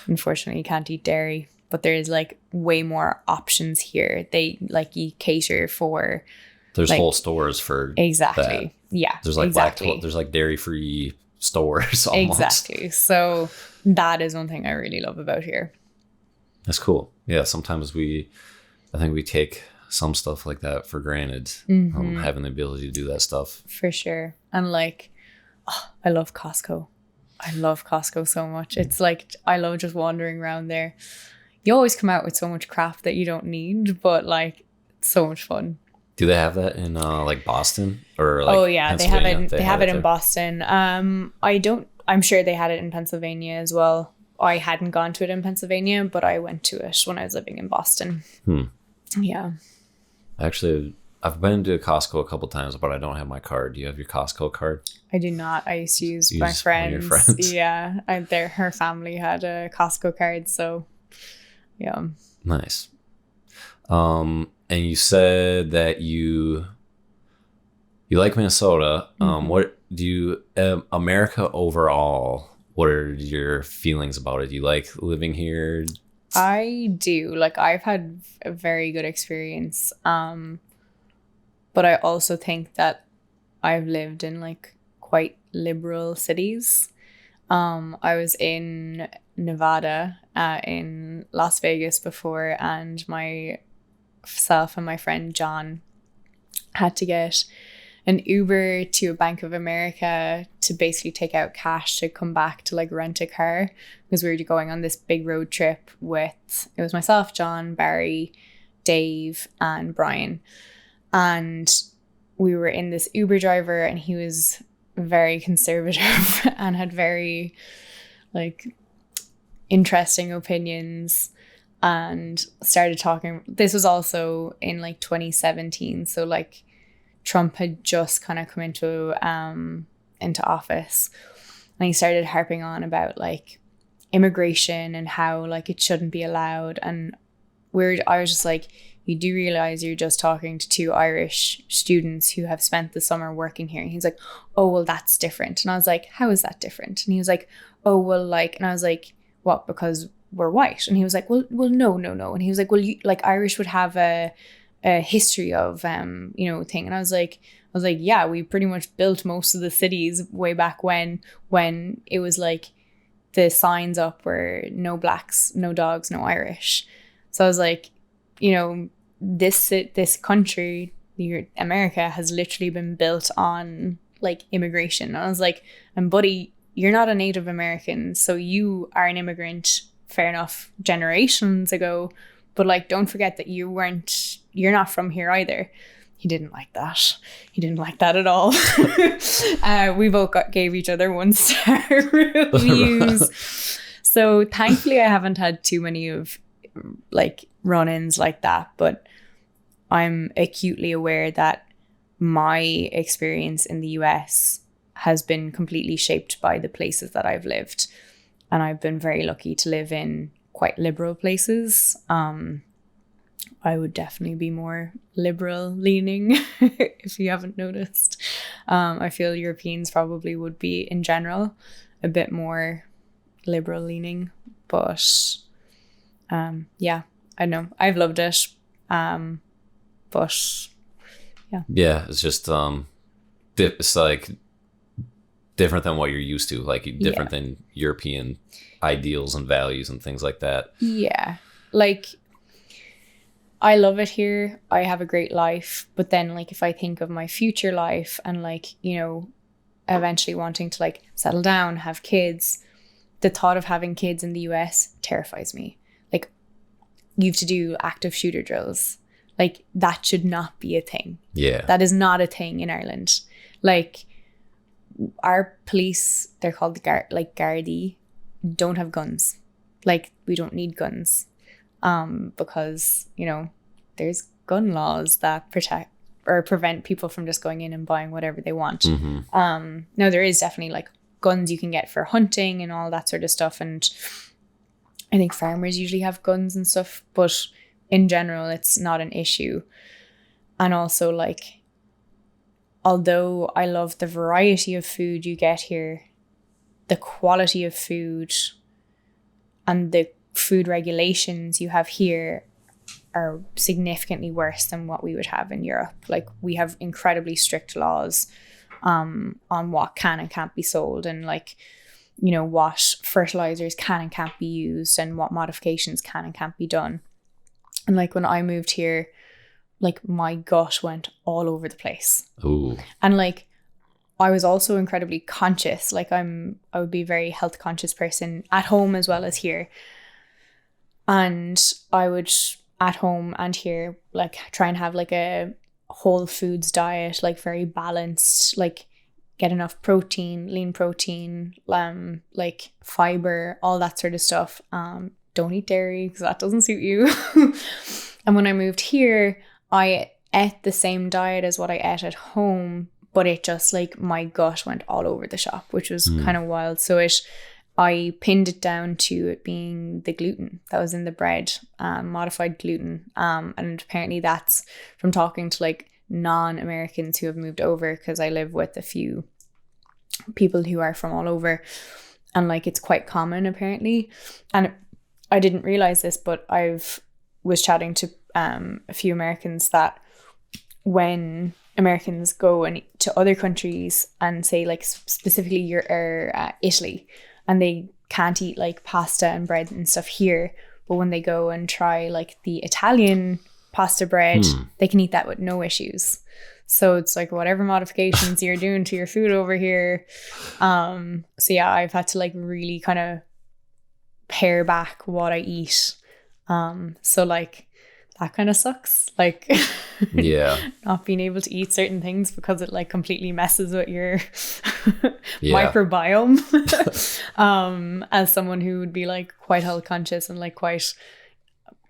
unfortunately you can't eat dairy, but there is like way more options here. They like, you cater for... There's like, whole stores for exactly. that. Yeah. There's like exactly. there's like dairy-free stores almost. Exactly. So that is one thing I really love about here. That's cool. Yeah, sometimes I think we take some stuff like that for granted, having the ability to do that stuff. For sure. And like, I love Costco. I love Costco so much. It's like, I love just wandering around there. You always come out with so much crap that you don't need, but like, it's so much fun. Do they have that in like Boston or like? Oh yeah, they have it. They have it in there? Boston. I'm sure they had it in Pennsylvania as well. I hadn't gone to it in Pennsylvania, but I went to it when I was living in Boston. Yeah. Actually, I've been to Costco a couple times, but I don't have my card. Do you have your Costco card? I do not. I used to use my one of friends. your friends. Yeah, her family had a Costco card, so yeah. Nice. And you said that you like Minnesota. What do you America overall? What are your feelings about it? Do you like living here? I do. Like, I've had a very good experience. But I also think that I've lived in like quite liberal cities. I was in Nevada, in Las Vegas before, and myself and my friend John had to get an Uber to a Bank of America to basically take out cash to come back to like rent a car, because we were going on this big road trip with, it was myself, John, Barry, Dave, and Brian. And we were in this Uber driver and he was very conservative and had very like interesting opinions, and started talking. This was also in like 2017, so like Trump had just kind of come into office, and he started harping on about like immigration and how like it shouldn't be allowed. And I was just like, you do realize you're just talking to 2 Irish students who have spent the summer working here. And he's like, oh, well, that's different. And I was like, how is that different? And he was like, oh, well, like, and I was like, what, because we're white? And he was like, well, no. And he was like, well, you, like, Irish would have a history of, thing. And I was like, was like, yeah, we pretty much built most of the cities way back when it was like the signs up were no blacks, no dogs, no Irish. So I was like, you know, this country, America, has literally been built on like immigration. And I was like, and buddy, you're not a Native American, so you are an immigrant, fair enough, generations ago, but like, don't forget that you're not from here either. He didn't like that. He didn't like that at all. We both gave each other 1-star reviews. So thankfully I haven't had too many of like run-ins like that, but I'm acutely aware that my experience in the US has been completely shaped by the places that I've lived. And I've been very lucky to live in quite liberal places. I would definitely be more liberal leaning if you haven't noticed. I feel Europeans probably would be in general a bit more liberal leaning, but yeah, I know I've loved it. But yeah, it's just it's like different than what you're used to, like different than European ideals and values and things like that. Yeah, like I love it here. I have a great life, but then like if I think of my future life and like, you know, eventually wanting to like settle down, have kids, the thought of having kids in the US terrifies me. Like, you have to do active shooter drills. Like, that should not be a thing. Yeah. That is not a thing in Ireland. Like, our police, they're called the Gardaí, don't have guns. Like, we don't need guns. Because, you know, there's gun laws that protect or prevent people from just going in and buying whatever they want. Mm-hmm. Now, there is definitely like guns you can get for hunting and all that sort of stuff. And I think farmers usually have guns and stuff, but in general, it's not an issue. And also, like, although I love the variety of food you get here, the quality of food and the food regulations you have here are significantly worse than what we would have in Europe. Like, we have incredibly strict laws on what can and can't be sold, and like, you know, what fertilizers can and can't be used, and what modifications can and can't be done. And like, when I moved here, like, my gut went all over the place. Ooh. And like, I was also incredibly conscious. Like, I would be a very health conscious person at home as well as here. And I would, at home and here, like, try and have like a whole foods diet, like very balanced, like get enough protein, lean protein, like fiber, all that sort of stuff. Don't eat dairy because that doesn't suit you. And when I moved here, I ate the same diet as what I ate at home, but it just, like, my gut went all over the shop, which was kind of wild. So I pinned it down to it being the gluten that was in the bread, modified gluten. And apparently that's from talking to like non-Americans who have moved over, because I live with a few people who are from all over, and like, it's quite common apparently. And I didn't realize this, but was chatting to a few Americans that when Americans go to other countries and say, like, specifically Italy, and they can't eat like pasta and bread and stuff here, but when they go and try like the Italian pasta bread, they can eat that with no issues. So it's like, whatever modifications you're doing to your food over here. So yeah, I've had to like really kind of pare back what I eat. So like, that kind of sucks. Like, yeah, not being able to eat certain things because it like completely messes with your microbiome. As someone who would be like quite health conscious and like quite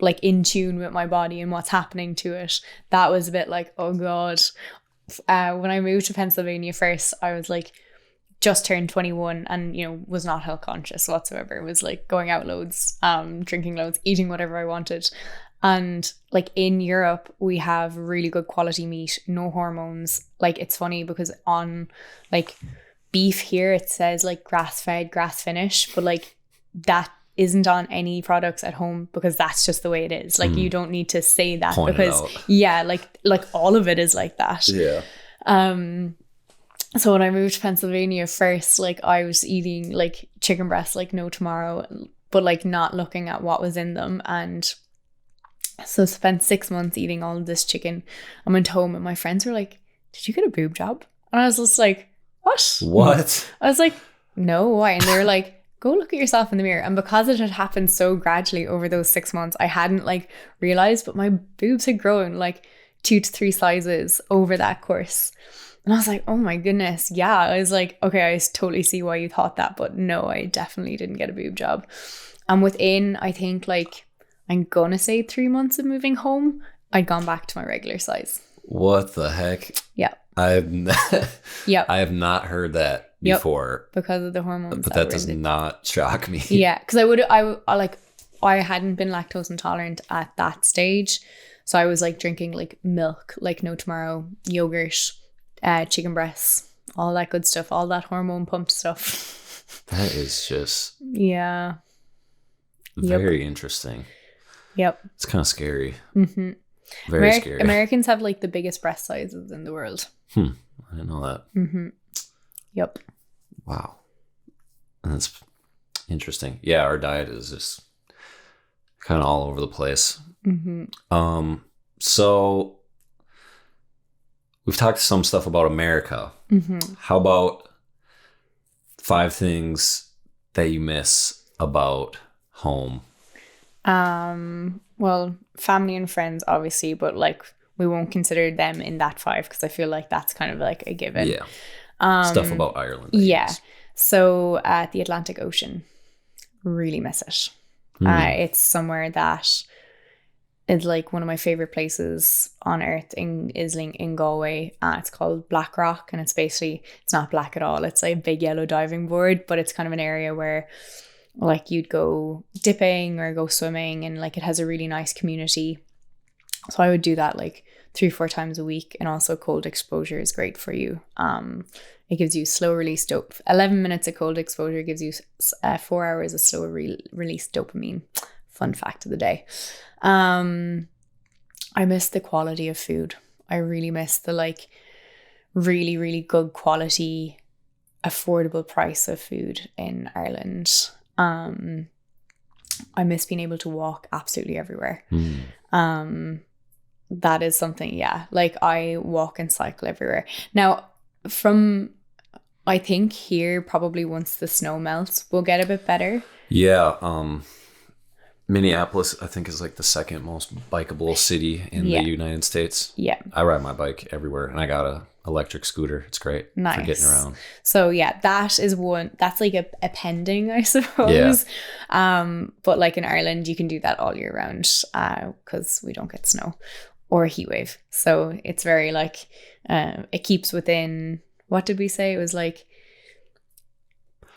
like in tune with my body and what's happening to it, that was a bit like, oh God. When I moved to Pennsylvania first, I was like just turned 21 and, you know, was not health conscious whatsoever. It was like going out loads, drinking loads, eating whatever I wanted. And like, in Europe, we have really good quality meat, no hormones. Like, it's funny because on like beef here, it says like grass fed, grass finished, but like that isn't on any products at home because that's just the way it is. Like, you don't need to say that because like all of it is like that. Yeah. So when I moved to Pennsylvania first, like I was eating like chicken breasts like no tomorrow, but like not looking at what was in them. And so spent 6 months eating all of this chicken. I went home and my friends were like, "Did you get a boob job?" And I was just like, "What? What? I was like, "No, why?" And they were like, "Go look at yourself in the mirror." And because it had happened so gradually over those 6 months, I hadn't like realized, but my boobs had grown like 2 to 3 sizes over that course. And I was like, oh my goodness. Yeah. I was like, okay, I totally see why you thought that. But no, I definitely didn't get a boob job. And within, I think like, I'm going to say 3 months of moving home, I'd gone back to my regular size. What the heck? Yeah. I have not heard that before. Because of the hormones. But that does not shock me. Yeah. Because I hadn't been lactose intolerant at that stage. So I was like drinking like milk, like no tomorrow, yogurt, chicken breasts, all that good stuff, all that hormone pumped stuff. That is just very interesting. Yep. It's kind of scary. Mm-hmm. Very scary. Americans have like the biggest breast sizes in the world. I didn't know that. Mm-hmm. Yep. Wow. That's interesting. Yeah, our diet is just kind of all over the place. Mm-hmm. So we've talked some stuff about America. Mm-hmm. How about 5 things that you miss about home? Well, family and friends, obviously, but like we won't consider them in that 5 because I feel like that's kind of like a given. Yeah. Stuff about Ireland. Yeah. So at the Atlantic Ocean, really miss it. It's somewhere that is like one of my favorite places on earth in Galway. It's called Black Rock, and it's not black at all. It's like a big yellow diving board, but it's kind of an area where like you'd go dipping or go swimming, and like it has a really nice community. So I would do that like 3-4 times a week. And also cold exposure is great for you. It gives you slow release 11 minutes of cold exposure gives you 4 hours of slow release dopamine. Fun fact of the day. I miss the quality of food. I really miss the like really, really good quality, affordable price of food in Ireland. I miss being able to walk absolutely everywhere. That is something, yeah. Like I walk and cycle everywhere. Now, I think here probably once the snow melts, we'll get a bit better. Yeah. Minneapolis, I think, is like the second most bikeable city in the United States. Yeah. I ride my bike everywhere, and I got a electric scooter. It's great for getting around. So yeah, that is one. That's like a pending, I suppose. Yeah. But like in Ireland, you can do that all year round because we don't get snow or a heat wave. So it's very like it keeps within. What did we say? It was like.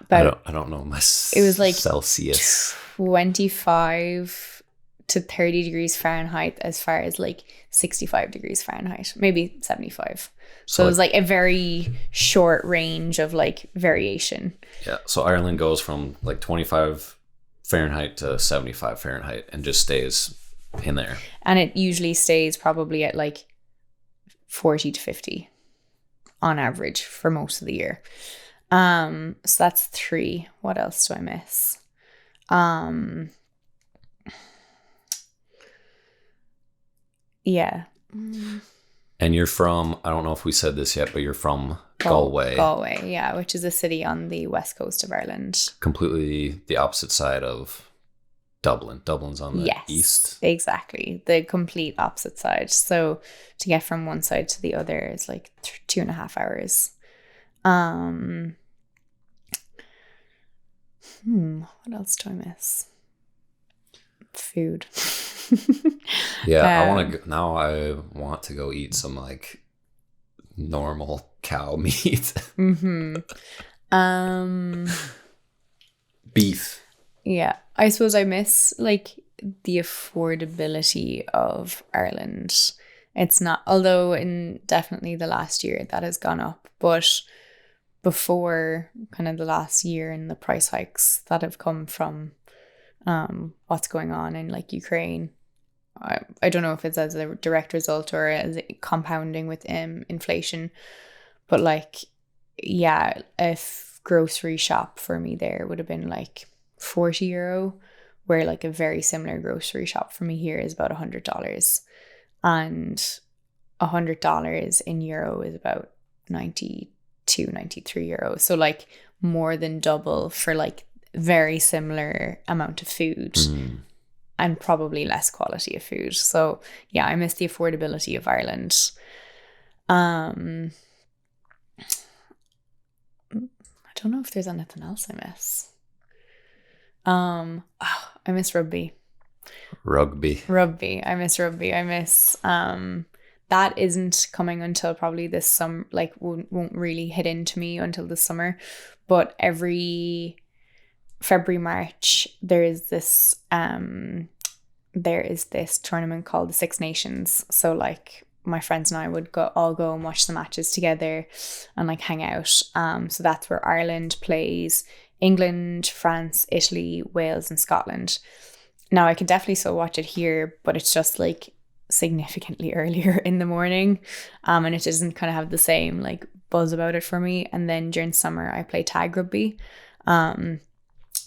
I don't know my. It was like Celsius. 25 to 30 degrees Fahrenheit as far as like 65 degrees Fahrenheit, maybe 75. So it was like a very short range of like variation. Yeah. So Ireland goes from like 25 Fahrenheit to 75 Fahrenheit and just stays in there. And it usually stays probably at like 40 to 50 on average for most of the year. So that's 3. What else do I miss? Yeah. And you're from, I don't know if we said this yet, but you're from Galway. Galway, yeah, which is a city on the west coast of Ireland. Completely the opposite side of Dublin. Dublin's on the east. Exactly. The complete opposite side. So to get from one side to the other is like 2.5 hours. What else do I miss? Food. Yeah, I want to go eat some like normal cow meat. Beef. Yeah, I suppose I miss like the affordability of Ireland. It's not, although in definitely the last year that has gone up, but before kind of the last year and the price hikes that have come from what's going on in like Ukraine, I don't know if it's as a direct result or as compounding with inflation, but like, yeah, a grocery shop for me there would have been like €40, where like a very similar grocery shop for me here is about $100, and $100 in euro is about 92, 93 euros. So like more than double for like very similar amount of food. And probably less quality of food. So yeah, I miss the affordability of Ireland. I don't know if there's anything else I miss. I miss rugby. I miss rugby. I miss that isn't coming until probably this summer, like won't really hit into me until this summer. But every February, March, there is this tournament called the Six Nations. So like my friends and I would all go and watch the matches together and like hang out. So that's where Ireland plays England, France, Italy, Wales, and Scotland. Now I can definitely still watch it here, but it's just like significantly earlier in the morning, and it doesn't kind of have the same like buzz about it for me. And then during summer I play tag rugby.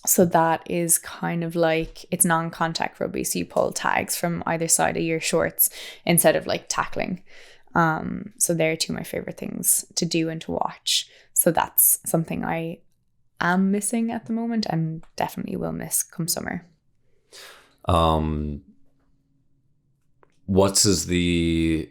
So that is kind of like, it's non-contact rugby. So you pull tags from either side of your shorts instead of like tackling. So they're two of my favorite things to do and to watch. So that's something I am missing at the moment and definitely will miss come summer. What's is the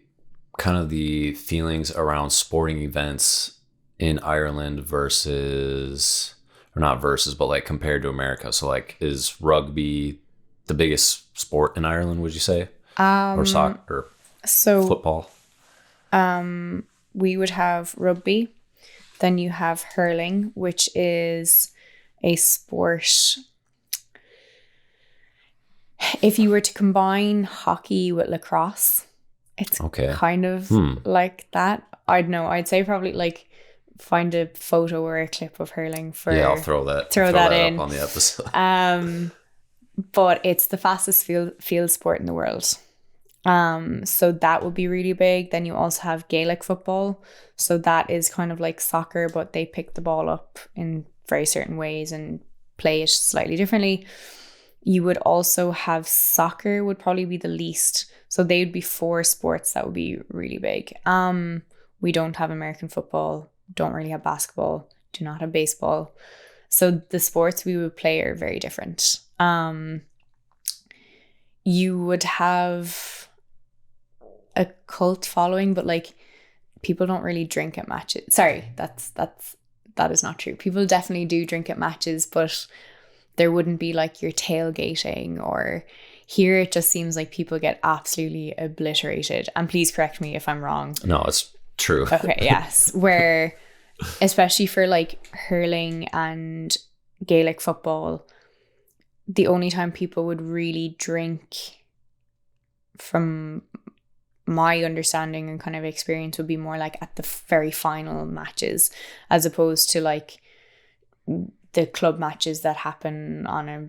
kind of the feelings around sporting events in Ireland versus... or not versus, but like compared to America? So like, is rugby the biggest sport in Ireland, would you say? Or soccer, or football? We would have rugby. Then you have hurling, which is a sport. If you were to combine hockey with lacrosse, it's kind of like that. I'd say probably like, find a photo or a clip of hurling for... Yeah, I'll throw that in up on the episode. But it's the fastest field sport in the world. So that would be really big. Then you also have Gaelic football. So that is kind of like soccer, but they pick the ball up in very certain ways and play it slightly differently. You would also have soccer would probably be the least. So they would be 4 sports that would be really big. We don't have American football. Don't really have basketball, do not have baseball. So the sports we would play are very different. You would have a cult following, but like people don't really drink at matches. Sorry, that is not true. People definitely do drink at matches, but there wouldn't be like your tailgating, or here it just seems like people get absolutely obliterated. And please correct me if I'm wrong. No, it's true. Okay, yes. Where, especially for like hurling and Gaelic football, the only time people would really drink, from my understanding and kind of experience, would be more like at the very final matches, as opposed to like the club matches that happen on a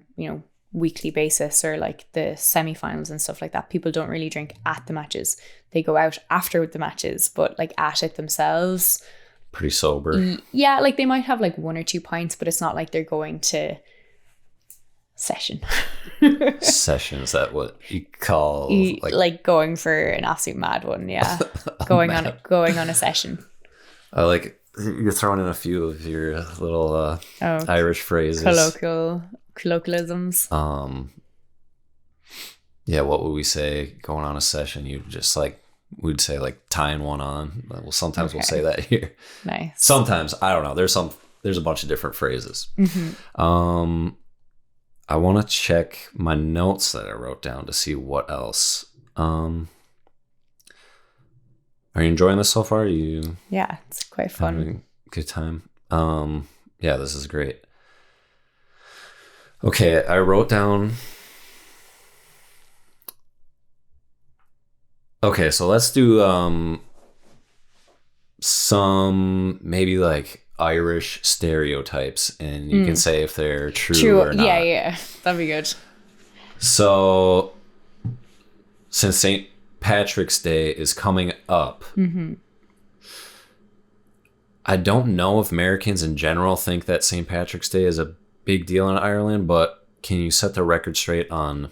weekly basis, or like the semi-finals and stuff like that. People don't really drink at the matches. They go out after the matches, but like at it themselves, pretty sober. Yeah, like they might have like 1 or 2 pints, but it's not like they're going to session. Session, is that what you call like going for an absolute mad one? Yeah. going on a session. I like you're throwing in a few of your little Irish phrases, colloquialisms. Yeah, what would we say going on a session? You just like, we'd say like tying one on. Well, sometimes we'll say that here. Nice. Sometimes, I don't know, there's a bunch of different phrases. I want to check my notes that I wrote down to see what else. Are you enjoying this so far? Yeah, it's quite fun. Having a good time. Yeah, this is great. Okay, I wrote down. Okay, so let's do some maybe like Irish stereotypes, and you can say if they're true or not. Yeah, that'd be good. So since St. Patrick's Day is coming up, I don't know if Americans in general think that St. Patrick's Day is a big deal in Ireland, but can you set the record straight on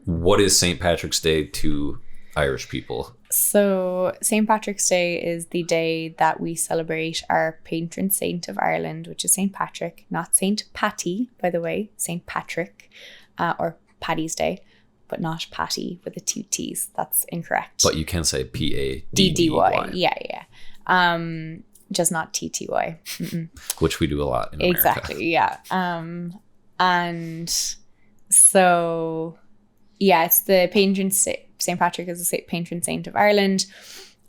what is St. Patrick's Day to Irish people? So St. Patrick's Day is the day that we celebrate our patron saint of Ireland, which is St. Patrick, not St. Patty, by the way, St. Patrick, or Paddy's Day, but not Patty with the two T's. That's incorrect. But you can say Paddy. Yeah. Just not TTY. Which we do a lot in America. Exactly, yeah. And so, yeah, it's the patron saint. St. Patrick is the patron saint of Ireland.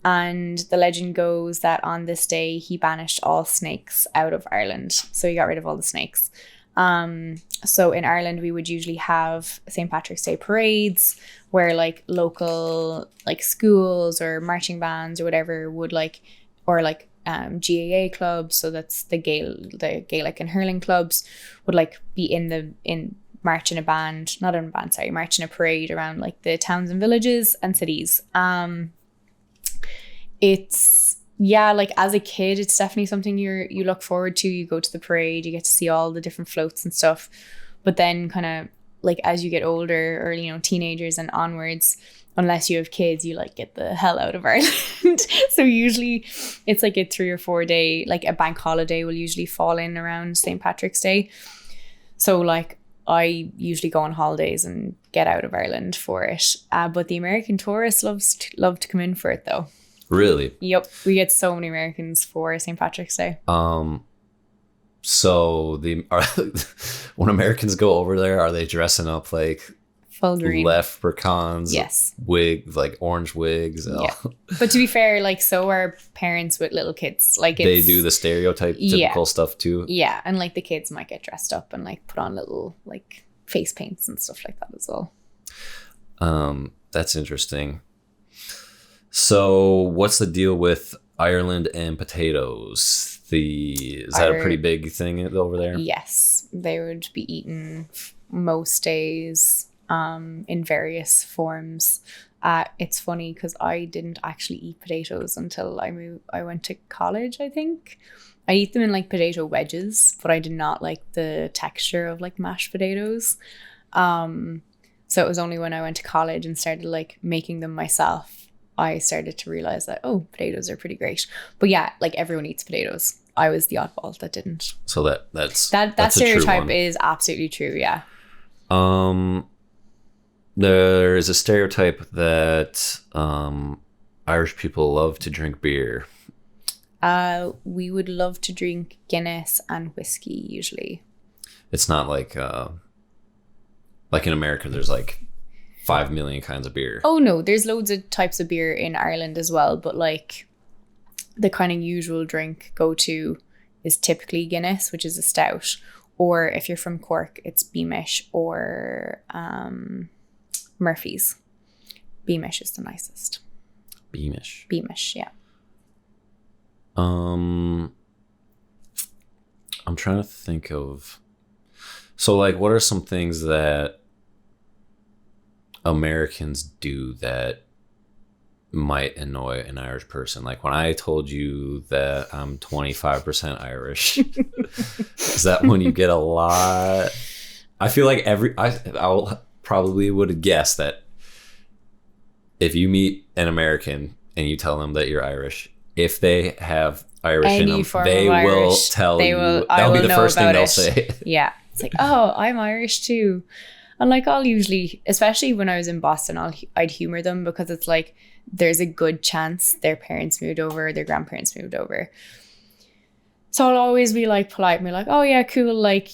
And the legend goes that on this day, he banished all snakes out of Ireland. So he got rid of all the snakes. So in Ireland, we would usually have St. Patrick's Day parades where like local like schools or marching bands or whatever would like, or like GAA clubs, so that's the Gaelic and hurling clubs, would like be march in a parade around like the towns and villages and cities. It's, yeah, like as a kid, it's definitely something you look forward to. You go to the parade, you get to see all the different floats and stuff. But then kind of like as you get older, or you know, teenagers and onwards, unless you have kids, you like get the hell out of Ireland. So usually it's like a 3 or 4 day, like a bank holiday will usually fall in around St. Patrick's Day. So like I usually go on holidays and get out of Ireland for it. But the American tourists love to come in for it though. Really? Yep. We get so many Americans for St. Patrick's Day. So when Americans go over there, are they dressing up like full green leprechauns? Yes. Wigs, like orange wigs. Yeah. But to be fair, like so are parents with little kids. Like they do the stereotype typical stuff too. Yeah, and like the kids might get dressed up and like put on little like face paints and stuff like that as well. That's interesting. So what's the deal with Ireland and potatoes? Is that a pretty big thing over there? Yes, they would be eaten most days in various forms. It's funny because I didn't actually eat potatoes until I went to college, I think. I eat them in like potato wedges, but I did not like the texture of like mashed potatoes. So it was only when I went to college and started like making them myself, I started to realize that, oh, potatoes are pretty great. But yeah, like everyone eats potatoes. I was the oddball that didn't. So that's stereotype is absolutely true. Yeah. There is a stereotype that Irish people love to drink beer. We would love to drink Guinness and whiskey usually. It's not like in America, there's like 5 million kinds of beer. Oh no, there's loads of types of beer in Ireland as well, but like the kind of usual drink go-to is typically Guinness, which is a stout, or if you're from Cork, it's Beamish or Murphy's. Beamish is the nicest. Beamish, yeah. I'm trying to think of, so like what are some things that Americans do that might annoy an Irish person? Like when I told you that I'm 25% Irish, is that when you get a lot? I feel like I'll probably would have guessed that if you meet an American and you tell them that you're Irish, if they have Irish in them, they will tell you. That'll be the first thing they'll say. Yeah. It's like, oh, I'm Irish too. And like I'll usually, especially when I was in Boston, I'd humor them because it's like there's a good chance their parents moved over, their grandparents moved over. So I'll always be like polite and be like, oh yeah, cool. Like,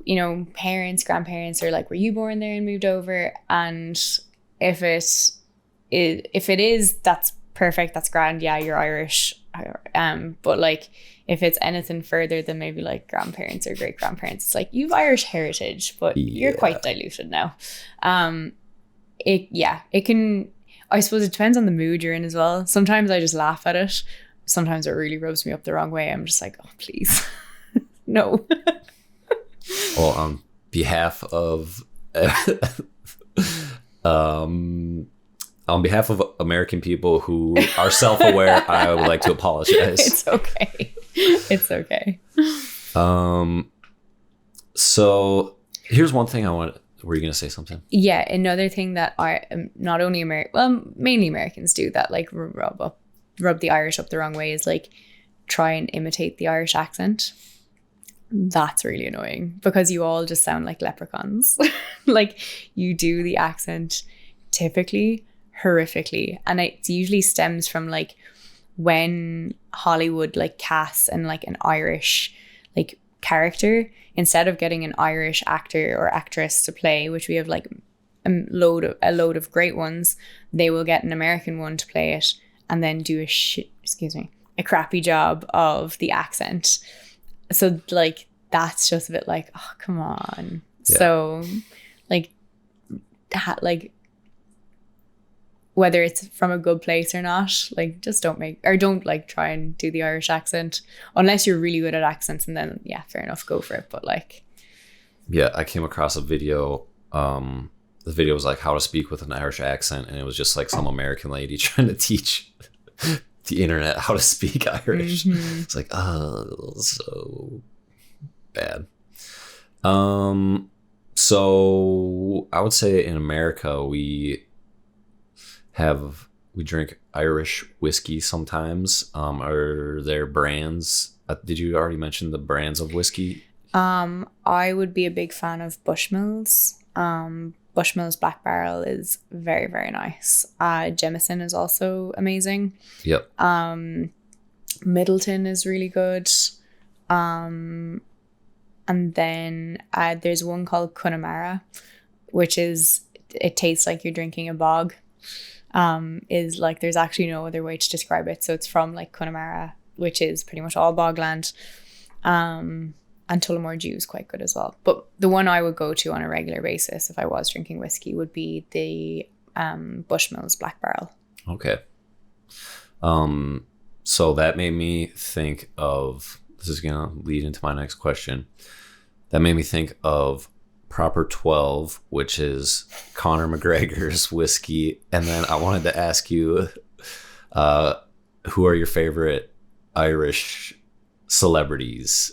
you know, parents, grandparents are like, were you born there and moved over? And if it is, that's perfect. That's grand. Yeah, you're Irish. But like, if it's anything further than maybe like grandparents or great grandparents, it's like you've Irish heritage, but you're quite diluted now. It can, I suppose it depends on the mood you're in as well. Sometimes I just laugh at it. Sometimes it really rubs me up the wrong way. I'm just like, oh, please. No. Well, on behalf of on behalf of American people who are self-aware, I would like to apologize. It's okay. It's okay. So here's one thing I want. Were you going to say something? Yeah, another thing that not only mainly Americans do that, like rub the Irish up the wrong way, is like try and imitate the Irish accent. That's really annoying because you all just sound like leprechauns. Like you do the accent typically horrifically, and it usually stems from like when Hollywood like casts and like an Irish like character, instead of getting an Irish actor or actress to play, which we have like a load of great ones, they will get an American one to play it and then do a crappy job of the accent. So like that's just a bit like, oh come on. Yeah. So like whether it's from a good place or not, like just don't like try and do the Irish accent unless you're really good at accents, and then yeah, fair enough, go for it. But like, yeah, I came across a video. The video was like how to speak with an Irish accent, and it was just like some American lady trying to teach the internet how to speak Irish. Mm-hmm. It's like, oh, so bad. So I would say in America we drink Irish whiskey sometimes. Are there brands? Did you already mention the brands of whiskey? I would be a big fan of Bushmills. Bushmills Black Barrel is very, very nice. Jameson is also amazing. Yep. Middleton is really good. And then there's one called Connemara, which it tastes like you're drinking a bog. Is like there's actually no other way to describe it. So it's from like Connemara, which is pretty much all bogland. And Tullamore Dew is quite good as well. But the one I would go to on a regular basis if I was drinking whiskey would be the Bushmills Black Barrel. Okay. So that made me think of, this is going to lead into my next question. That made me think of Proper 12, which is Conor McGregor's whiskey. And then I wanted to ask you, who are your favorite Irish celebrities?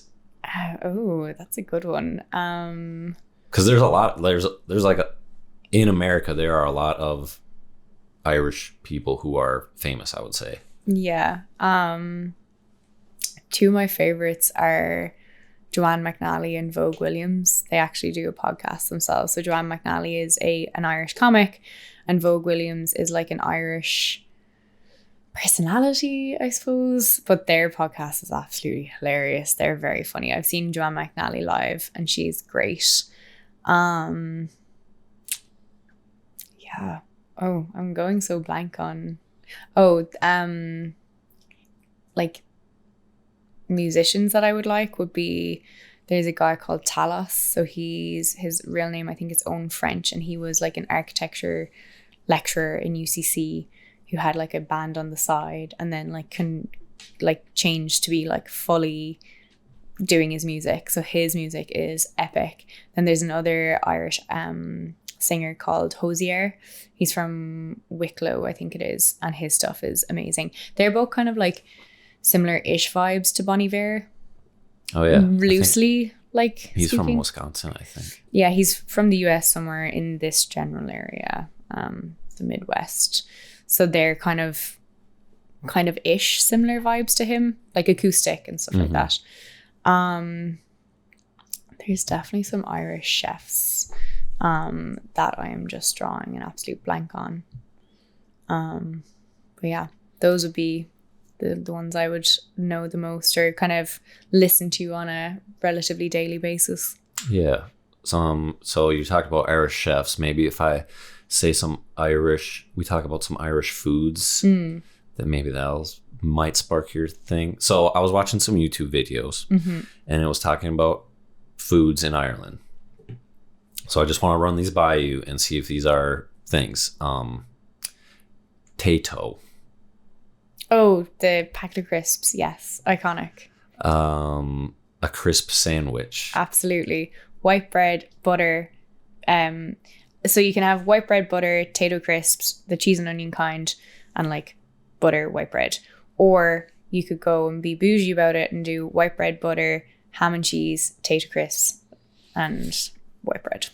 Oh, that's a good one. Because there's a lot. There's like in America there are a lot of Irish people who are famous, I would say. Yeah. Two of my favorites are Joanne McNally and Vogue Williams. They actually do a podcast themselves. So Joanne McNally is an Irish comic, and Vogue Williams is like an Irish personality, I suppose. But their podcast is absolutely hilarious. They're very funny. I've seen Joanne McNally live, and she's great. Yeah. Oh, I'm going so blank on. Oh, like musicians that I would like would be, there's a guy called Talos. So his real name I think is Owen French, and he was like an architecture lecturer in UCC who had like a band on the side, and then changed to be like fully doing his music. So his music is epic. Then there's another Irish singer called Hosier. He's from Wicklow, I think it is, and his stuff is amazing. They're both kind of like similar-ish vibes to Bon Iver. Oh yeah, loosely like. He's speaking from Wisconsin, I think. Yeah, he's from the US somewhere in this general area, the Midwest. So they're kind of ish similar vibes to him, like acoustic and stuff like that. There's definitely some Irish chefs that I am just drawing an absolute blank on. But yeah, those would be the ones I would know the most or kind of listen to on a relatively daily basis. Yeah. So you talked about Irish chefs. Maybe if I say we talk about some Irish foods, then maybe that might spark your thing. So I was watching some YouTube videos and it was talking about foods in Ireland. So I just want to run these by you and see if these are things. Tato. Oh, the packet of crisps. Yes. Iconic. A crisp sandwich. Absolutely. White bread, butter, So you can have white bread, butter, potato crisps, the cheese and onion kind, and like butter, white bread. Or you could go and be bougie about it and do white bread, butter, ham and cheese, potato crisps, and white bread.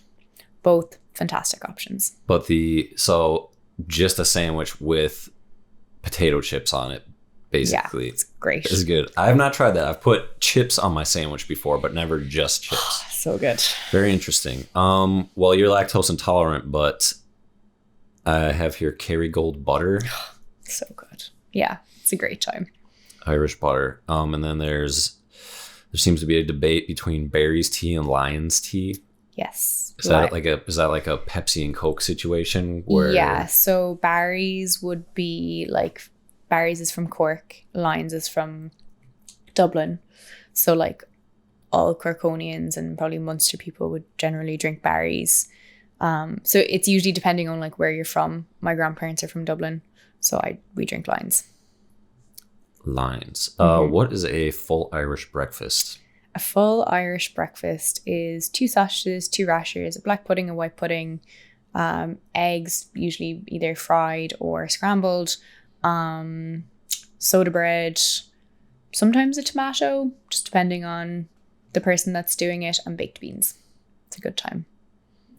Both fantastic options. But so just a sandwich with potato chips on it, basically. Yeah, it's great. It's good. I have not tried that. I've put chips on my sandwich before, but never just chips. So good. Very interesting. Well, you're lactose intolerant, but I have here Kerrygold butter. So good. Yeah, it's a great time. Irish butter. And then there seems to be a debate between Barry's tea and Lion's tea. Yes. Is that like a Pepsi and Coke situation? Where... Yeah. So Barry's would be like, Barry's is from Cork, Lions is from Dublin. So like all Corkonians and probably Munster people would generally drink Barry's. So it's usually depending on like where you're from. My grandparents are from Dublin, so we drink Lions. Lions. What is a full Irish breakfast? A full Irish breakfast is 2 sausages, 2 rashers, a black pudding, a white pudding, eggs, usually either fried or scrambled, soda bread, sometimes a tomato, just depending on the person that's doing it, and baked beans. It's a good time.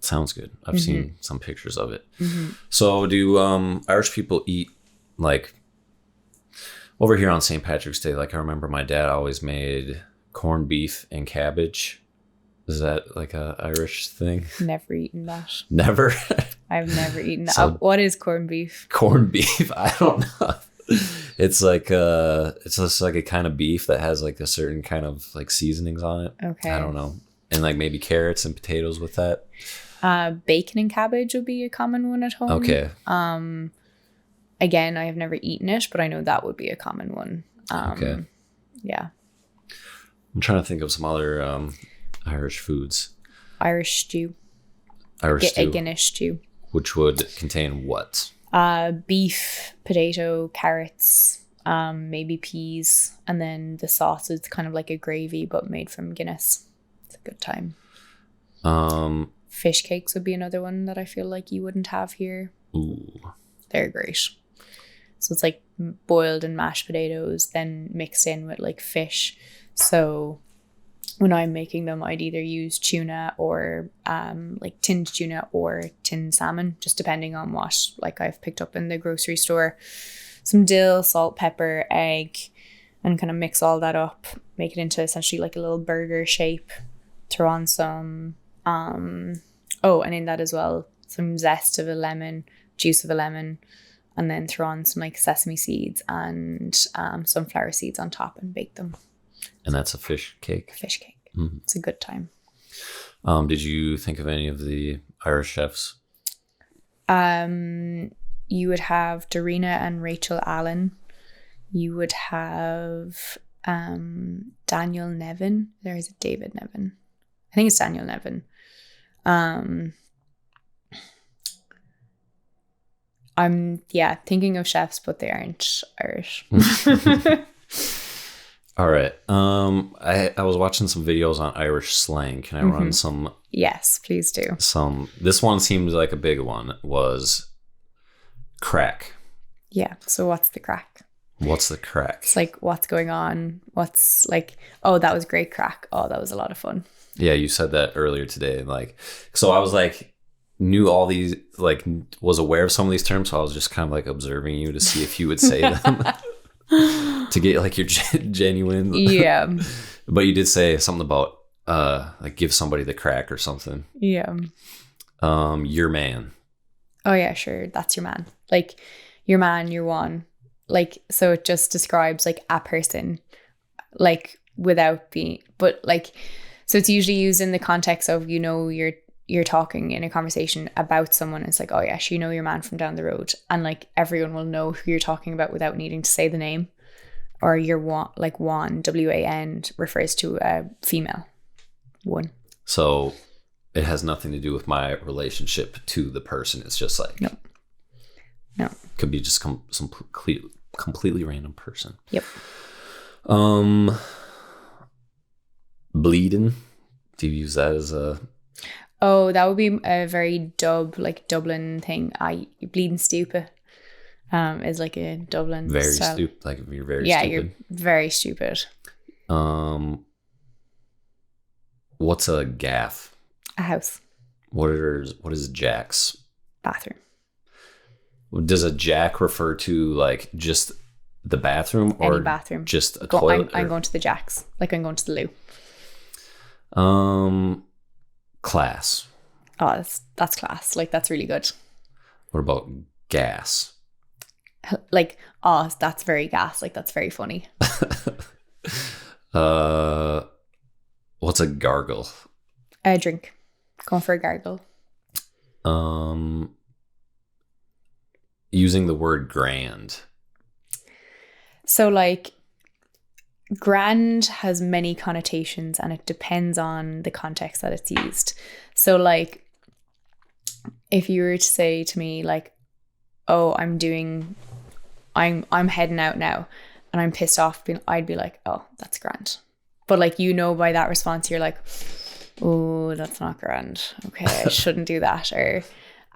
Sounds good. I've seen some pictures of it. So do Irish people eat, like, over here on St. Patrick's Day, like I remember my dad always made corned beef and cabbage. Is that like a Irish thing? Never eaten that. Never? I've never eaten that. So, what is corned beef? Corned beef? I don't know. It's like it's just like a kind of beef that has like a certain kind of like seasonings on it. Okay. I don't know. And like maybe carrots and potatoes with that. Bacon and cabbage would be a common one at home. Okay. Again, I have never eaten it, but I know that would be a common one. Okay. Yeah. I'm trying to think of some other Irish foods. Irish stew. Irish stew. A Guinness stew. Which would contain what? Beef, potato, carrots, maybe peas, and then the sauce is kind of like a gravy but made from Guinness. It's a good time. Fish cakes would be another one that I feel like you wouldn't have here. Ooh. They're great. So it's like boiled and mashed potatoes, then mixed in with like fish. So when I'm making them, I'd either use tuna or like tinned tuna or tinned salmon, just depending on what like I've picked up in the grocery store. Some dill, salt, pepper, egg, and kind of mix all that up, make it into essentially like a little burger shape. Throw on some, and in that as well, some zest of a lemon, juice of a lemon, and then throw on some like sesame seeds and sunflower seeds on top and bake them. And that's a fish cake? Fish cake. Mm-hmm. It's a good time. Did you think of any of the Irish chefs? You would have Darina and Rachel Allen. You would have Daniel Nevin. There is a David Nevin. I think it's Daniel Nevin. I'm thinking of chefs, but they aren't Irish. All right. I was watching some videos on Irish slang. Can I run some? Yes, please do. This one seems like a big one. Was crack. Yeah. So what's the crack? What's the crack? It's like, what's going on? What's like, oh, that was great crack. Oh, that was a lot of fun. Yeah, you said that earlier today. Like, so I was like, knew all these, like, was aware of some of these terms. So I was just kind of like observing you to see if you would say them to get like your genuine. Yeah. But you did say something about like give somebody the crack or something. Yeah. Your man. Oh yeah, sure. That's your man. Like your man, your one. Like, so it just describes like a person, like without being, but like, so it's usually used in the context of, you know, you're talking in a conversation about someone. It's like, oh yes, you know your man from down the road, and like everyone will know who you're talking about without needing to say the name. Or your one, like one, WAN, refers to a female. One. So it has nothing to do with my relationship to the person. It's just like no, could be just some completely random person. Yep. Bleeding. Do you use that as a? Oh, that would be a very Dublin thing. Bleeding stupid. Is like a Dublin Very style. stupid. Like you're very Yeah, stupid. you're very stupid. What's a gaff? A house. What is jacks? Bathroom. Does a jack refer to like just the bathroom or any bathroom? Just a toilet? I'm going to the jacks. Like I'm going to the loo. Class. Oh, that's class. Like that's really good. What about gas? Like, oh, that's very gas. Like that's very funny. What's a gargle? A drink. Going for a gargle. Using the word grand. So like grand has many connotations and it depends on the context that it's used. So like if you were to say to me like, oh, I'm heading out now and I'm pissed off, I'd be like, oh, that's grand. But like, you know, by that response, you're like, oh, that's not grand. Okay, I shouldn't do that. Or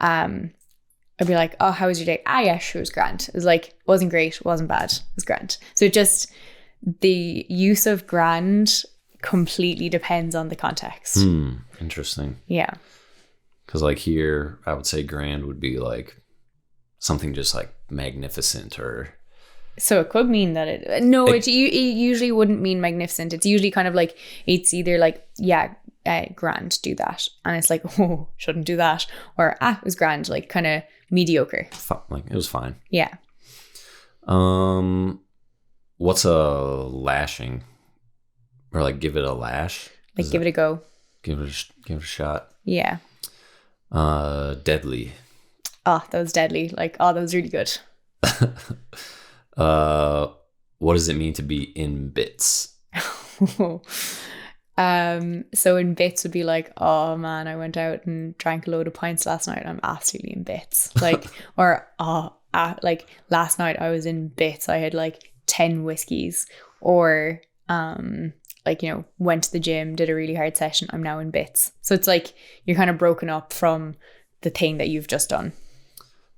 I'd be like, oh, how was your day? Yeah, sure, it was grand. It was like, wasn't great, wasn't bad, it was grand. So just the use of grand completely depends on the context. Interesting. Yeah. Because like here, I would say grand would be like something just like magnificent or... So it could mean that it usually wouldn't mean magnificent. It's usually kind of like, it's either like, yeah, grand, do that. And it's like, oh, shouldn't do that. Or, it was grand, like kind of mediocre. Like it was fine. Yeah. What's a lashing? Or like give it a lash? Like give it a go. Give it a shot. Yeah. Deadly. Oh, that was deadly. Like, oh, that was really good. What does it mean to be in bits? So in bits would be like, oh man, I went out and drank a load of pints last night. I'm absolutely in bits. Like, or like last night I was in bits. I had like 10 whiskeys. Or like, you know, went to the gym, did a really hard session. I'm now in bits. So it's like you're kind of broken up from the thing that you've just done.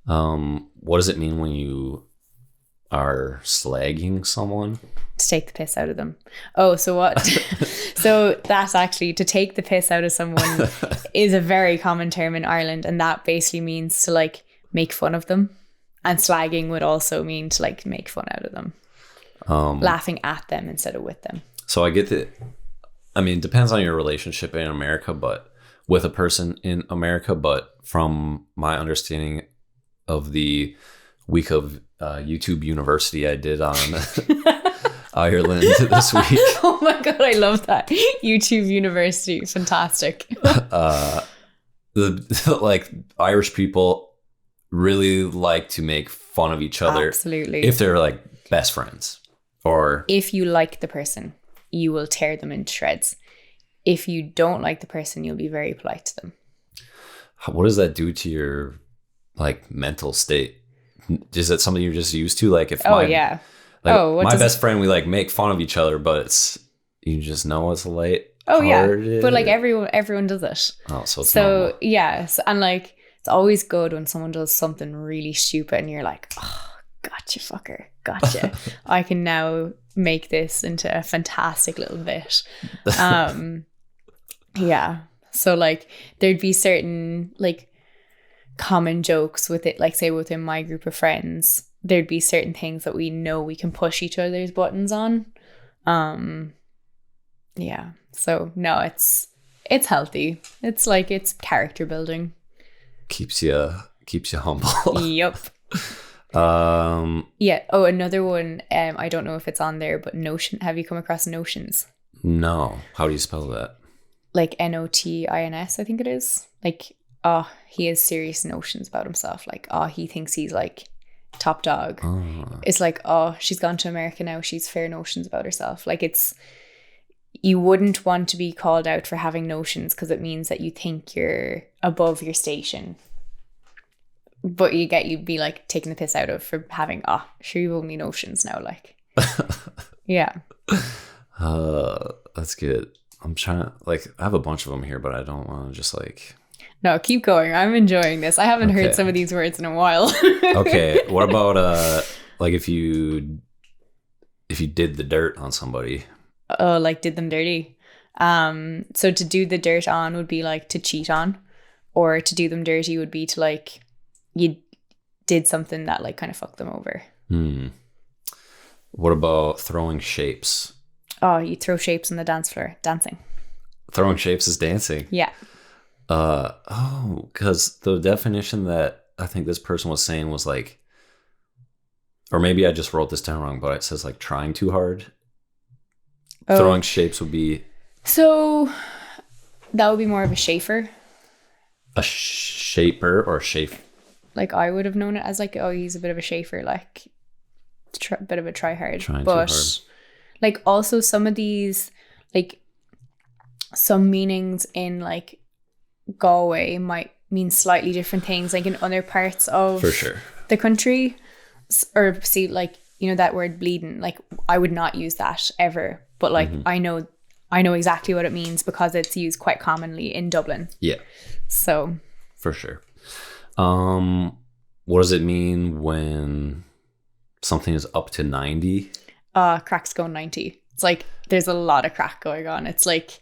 What does it mean when you are slagging someone? To take the piss out of them. Oh, so what? So that's actually, to take the piss out of someone is a very common term in Ireland, and that basically means to like make fun of them. And slagging would also mean to like make fun out of them. Laughing at them instead of with them. So I get that. I mean, it depends on your relationship in America, but with a person in America. But from my understanding of the week of YouTube University I did on Ireland this week. Oh my God, I love that. YouTube University. Fantastic. The like Irish people really like to make fun of each other. Absolutely. If they're like best friends. Or if you like the person, you will tear them into shreds. If you don't like the person, you'll be very polite to them. What does that do to your like mental state? Is that something you're just used to? Like if yeah. Like my best friend, we like make fun of each other, but it's, you just know it's late. Oh yeah, but like everyone does it. Oh, so normal. Yes, and like it's always good when someone does something really stupid, and you're like, oh, gotcha, fucker, gotcha. I can now make this into a fantastic little bit. Yeah. So like there'd be certain like common jokes with it, like say within my group of friends, there'd be certain things that we know we can push each other's buttons on. Yeah. So no, it's healthy. It's like, it's character building. Keeps you humble. Yep. Yeah. Oh, another one. I don't know if it's on there, but Notion. Have you come across Notions? No. How do you spell that? Like Notins, I think it is. Like, he has serious notions about himself. Like, he thinks he's like top dog. It's like, she's gone to America now, she's fair notions about herself. Like, it's, you wouldn't want to be called out for having notions because it means that you think you're above your station, but you'd be like taking the piss out of for having sure, you've only notions now, like. Yeah. That's good. I'm trying to, like, I have a bunch of them here, but I don't want to just like. No, keep going. I'm enjoying this. I haven't heard some of these words in a while. Okay. What about like if you did the dirt on somebody? Oh, like did them dirty. So to do the dirt on would be like to cheat on, or to do them dirty would be to like you did something that like kind of fucked them over. What about throwing shapes? Oh, you throw shapes on the dance floor, dancing. Throwing shapes is dancing. Yeah. Because the definition that I think this person was saying was like, or maybe I just wrote this down wrong, but it says like trying too hard. Oh. Throwing shapes would be. So that would be more of a shafer. A shaper or shape. Like I would have known it as like, oh, he's a bit of a shafer, like bit of a try hard. Trying too hard. Like also some of these, like some meanings in like Galway might mean slightly different things like in other parts of for sure the country. Or see, like, you know, that word bleeding, like I would not use that ever, but like I know exactly what it means because it's used quite commonly in Dublin. Yeah. So for sure. What does it mean when something is up to 90? Crack's going 90. It's like there's a lot of crack going on. It's like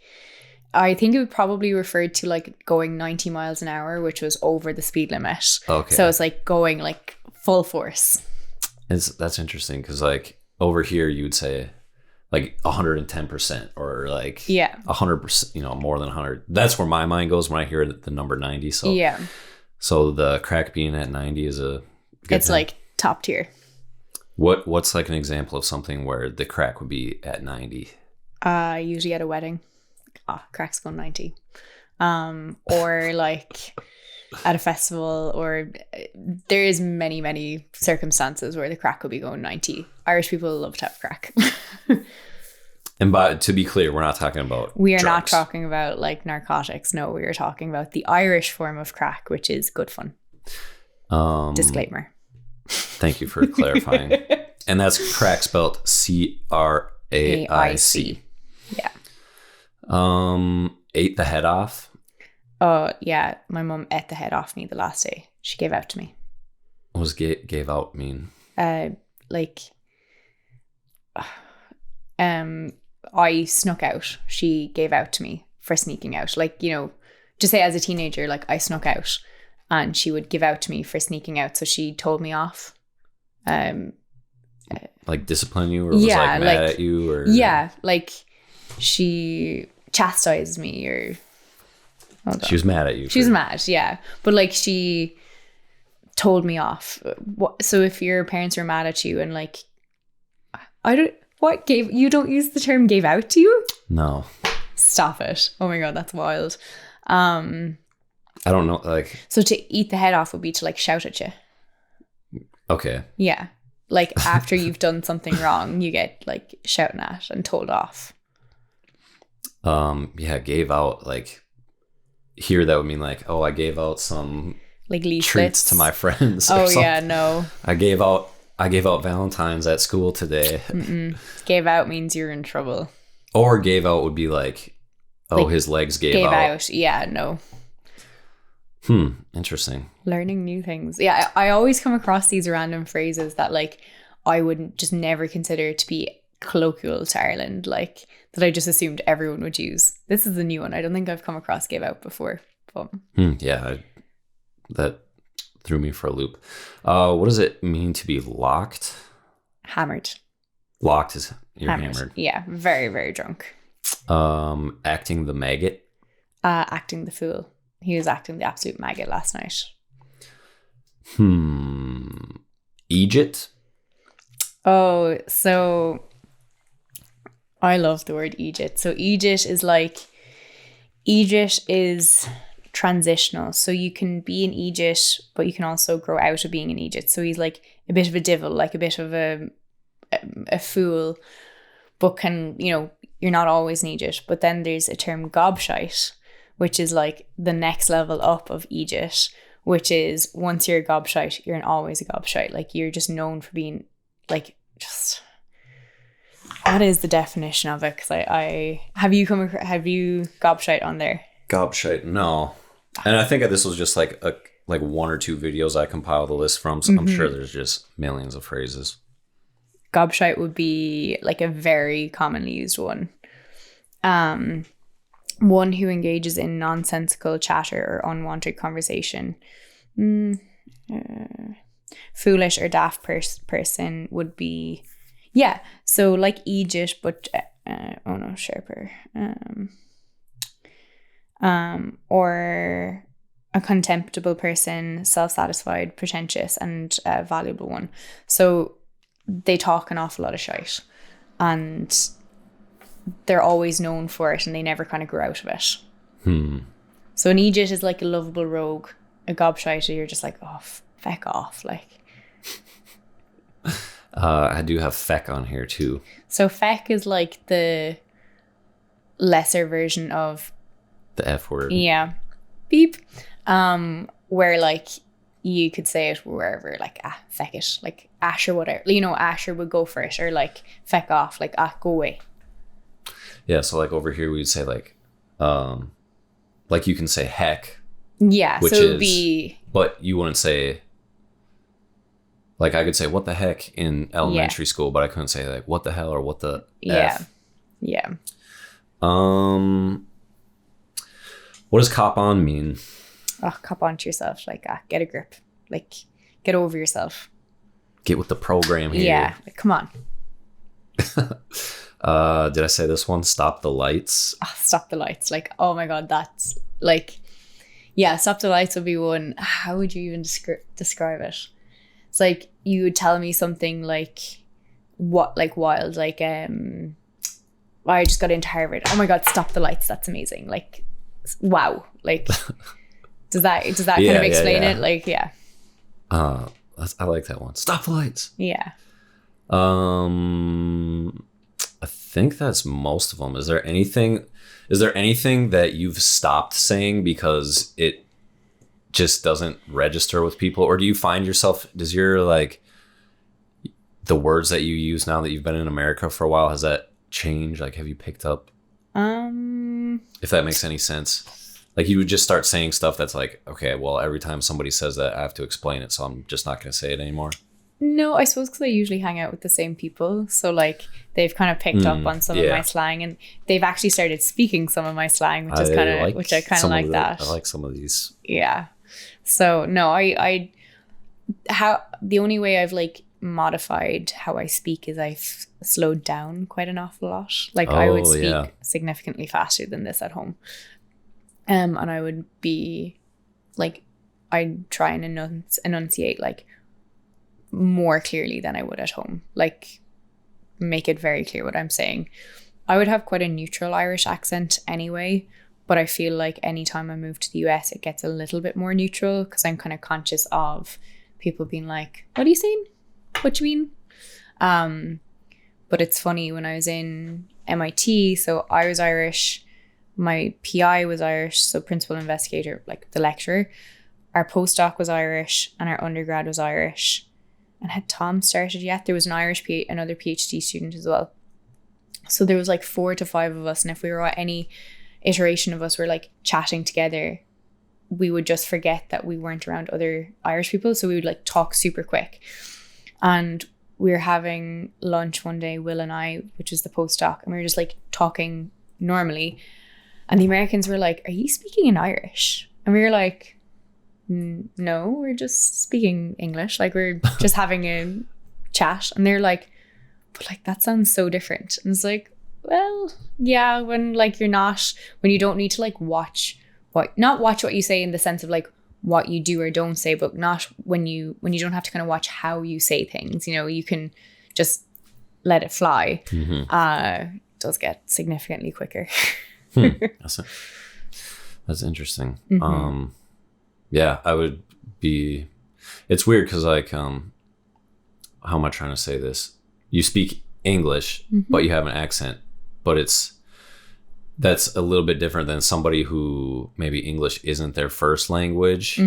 I think it would probably refer to like going 90 miles an hour, which was over the speed limit. Okay. So it's like going like full force. That's interesting because like over here you would say like 110% or like 100%, you know, more than 100. That's where my mind goes when I hear the number 90. So yeah. So the crack being at 90 is a good it's thing. Like top tier. What's like an example of something where the crack would be at 90? Usually at a wedding. Crack's going 90. Or like at a festival, or there is many circumstances where the crack will be going 90. Irish people love to have crack. And to be clear, we're not talking about we are drugs. Not talking about like narcotics. No, we are talking about the Irish form of crack, which is good fun. Disclaimer. Thank you for clarifying. And that's crack spelled CRAIC. Yeah. Ate the head off. Oh yeah, my mum ate the head off me the last day. She gave out to me. What does gave out mean? I snuck out. She gave out to me for sneaking out. Like, you know, just say as a teenager, like I snuck out, and she would give out to me for sneaking out. So she told me off. Like discipline you, or was like mad at you, or like she chastised me, or she was mad at you. She was mad, yeah. But like she told me off. So if your parents are mad at you and like, you don't use the term gave out to you? No. Stop it. Oh my God, that's wild. I don't know, like. So to eat the head off would be to like shout at you. Okay. Yeah. Like after you've done something wrong, you get like shouted at and told off. Yeah, gave out, like here that would mean like, oh, I gave out some like leaflets treats to my friends. Oh yeah, no. I gave out Valentine's at school today. Gave out means you're in trouble. Or gave out would be like, oh, like, his legs gave out. Yeah, no. Interesting. Learning new things. Yeah, I always come across these random phrases that like I would just never consider to be colloquial to Ireland, like that I just assumed everyone would use. This is a new one. I don't think I've come across gave out before. But yeah, that threw me for a loop. What does it mean to be locked? Hammered. Locked is you're hammered. Yeah, very, very drunk. Acting the maggot. Acting the fool. He was acting the absolute maggot last night. Egypt. Oh, so I love the word Egypt. So Egypt is transitional. So you can be in Egypt, but you can also grow out of being in Egypt. So he's like a bit of a divil, like a bit of a fool, but can, you know, you're not always in Egypt. But then there's a term gobshite, which is like the next level up of Egypt, which is once you're a gobshite, you're always a gobshite. Like you're just known for being like just What is the definition of it? Because I have you gobshite on there? Gobshite, no. And I think this was just like one or two videos I compiled the list from. So I'm sure there's just millions of phrases. Gobshite would be like a very commonly used one. One who engages in nonsensical chatter or unwanted conversation. Foolish or daft person would be, yeah. So like Egypt, but sharper. Or a contemptible person, self-satisfied, pretentious, and a valuable one. So they talk an awful lot of shite, and they're always known for it, and they never kind of grow out of it. So an Egypt is like a lovable rogue. A gobshite, you're just like, oh, feck off, like. I do have feck on here too. So feck is like the lesser version of the F word. Yeah. Beep. Where like you could say it wherever, like feck it, like ash or whatever. You know, Asher would go for it, or like feck off, like go away. Yeah, so like over here we would say like you can say heck. Yeah, which so it would be, but you wouldn't say, like I could say what the heck in elementary school, but I couldn't say like what the hell or what the F. Yeah. What does cop on mean? Oh, cop on to yourself, like get a grip, like get over yourself. Get with the program here. Yeah, like, come on. Did I say this one? Stop the lights. Oh, stop the lights. Like, oh my God, that's like, yeah, stop the lights would be one. How would you even describe it? It's like you would tell me something like what, like wild, like I just got into Harvard. Oh my God, stop the lights. That's amazing. Like, wow. Like, does that kind of explain it? Like, yeah. I like that one. Stop the lights. Yeah. I think that's most of them. Is there anything that you've stopped saying because it just doesn't register with people? Or do you find yourself, does your like the words that you use now that you've been in America for a while, has that changed? Like, have you picked up? If that makes any sense. Like you would just start saying stuff that's like, okay, well, every time somebody says that, I have to explain it, so I'm just not going to say it anymore. No, I suppose because I usually hang out with the same people. So like they've kind of picked up on some of my slang, and they've actually started speaking some of my slang, which I kind of like that. I like some of these. Yeah. So no, the only way I've like modified how I speak is I've slowed down quite an awful lot. Like I would speak significantly faster than this at home. And I would be like, I'd try and enunciate like more clearly than I would at home. Like make it very clear what I'm saying. I would have quite a neutral Irish accent anyway, but I feel like anytime I move to the US, it gets a little bit more neutral because I'm kind of conscious of people being like, what are you saying? What do you mean? But it's funny, when I was in MIT, so I was Irish, my PI was Irish, so principal investigator, like the lecturer. Our postdoc was Irish and our undergrad was Irish. And had Tom started yet? There was another PhD student as well. So there was like 4 to 5 of us, and if we were at any iteration of us were like chatting together, we would just forget that we weren't around other Irish people, so we would like talk super quick. And we were having lunch one day, Will and I, which is the postdoc, and we were just like talking normally, and the Americans were like, are you speaking in Irish? And we were like, no, we're just speaking English, like we're just having a chat. And they're like, but like that sounds so different. And it's like, well, yeah, when you don't need to like not watch what you say in the sense of like what you do or don't say, but not when you don't have to kind of watch how you say things, you know, you can just let it fly. It does get significantly quicker. That's interesting. Yeah, I would be, it's weird because like, how am I trying to say this? You speak English, but you have an accent, but that's a little bit different than somebody who maybe English isn't their first language.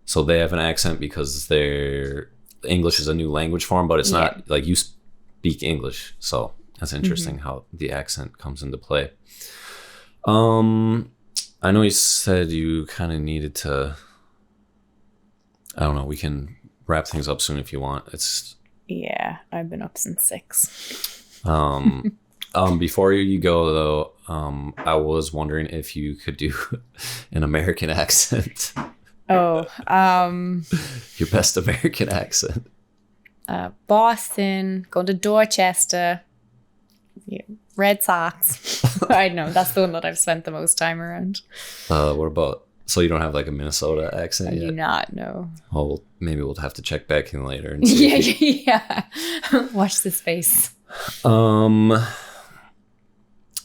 So they have an accent because their English is a new language for them, but it's not like you speak English. So That's interesting how the accent comes into play. I know you said you kind of needed to, I don't know, we can wrap things up soon if you want. Yeah, I've been up since 6. Before you go though, I was wondering if you could do an American accent. Oh, Your best American accent. Boston, going to Dorchester, yeah, Red Sox. I know, that's the one that I've spent the most time around. What about, so you don't have like a Minnesota accent yet? I do not know. Well, maybe we'll have to check back in later and see. Yeah. Watch this space.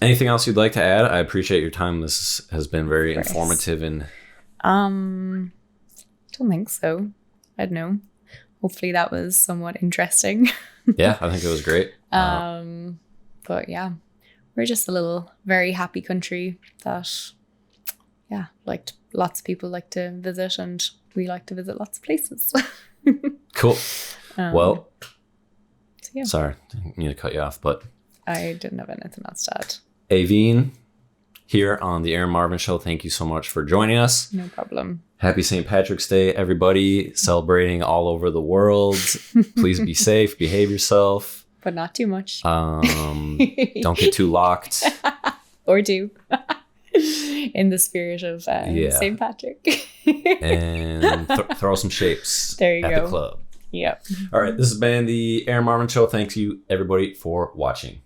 Anything else you'd like to add? I appreciate your time. This has been very informative and don't think so. I don't know. Hopefully that was somewhat interesting. Yeah, I think it was great. But yeah, we're just a little very happy country that, yeah, like lots of people like to visit, and we like to visit lots of places. Cool. Well, so yeah. Sorry, didn't mean to cut you off, but I didn't have anything else to add. Aoibhín here on the Erin Marvin Show. Thank you so much for joining us. No problem. Happy St. Patrick's Day, everybody, celebrating all over the world. Please be safe, behave yourself. But not too much. Don't get too locked. Or do. In the spirit of St. Patrick. And throw some shapes there you at go. the club. Yep. All right, this has been the Erin Marvin Show. Thank you, everybody, for watching.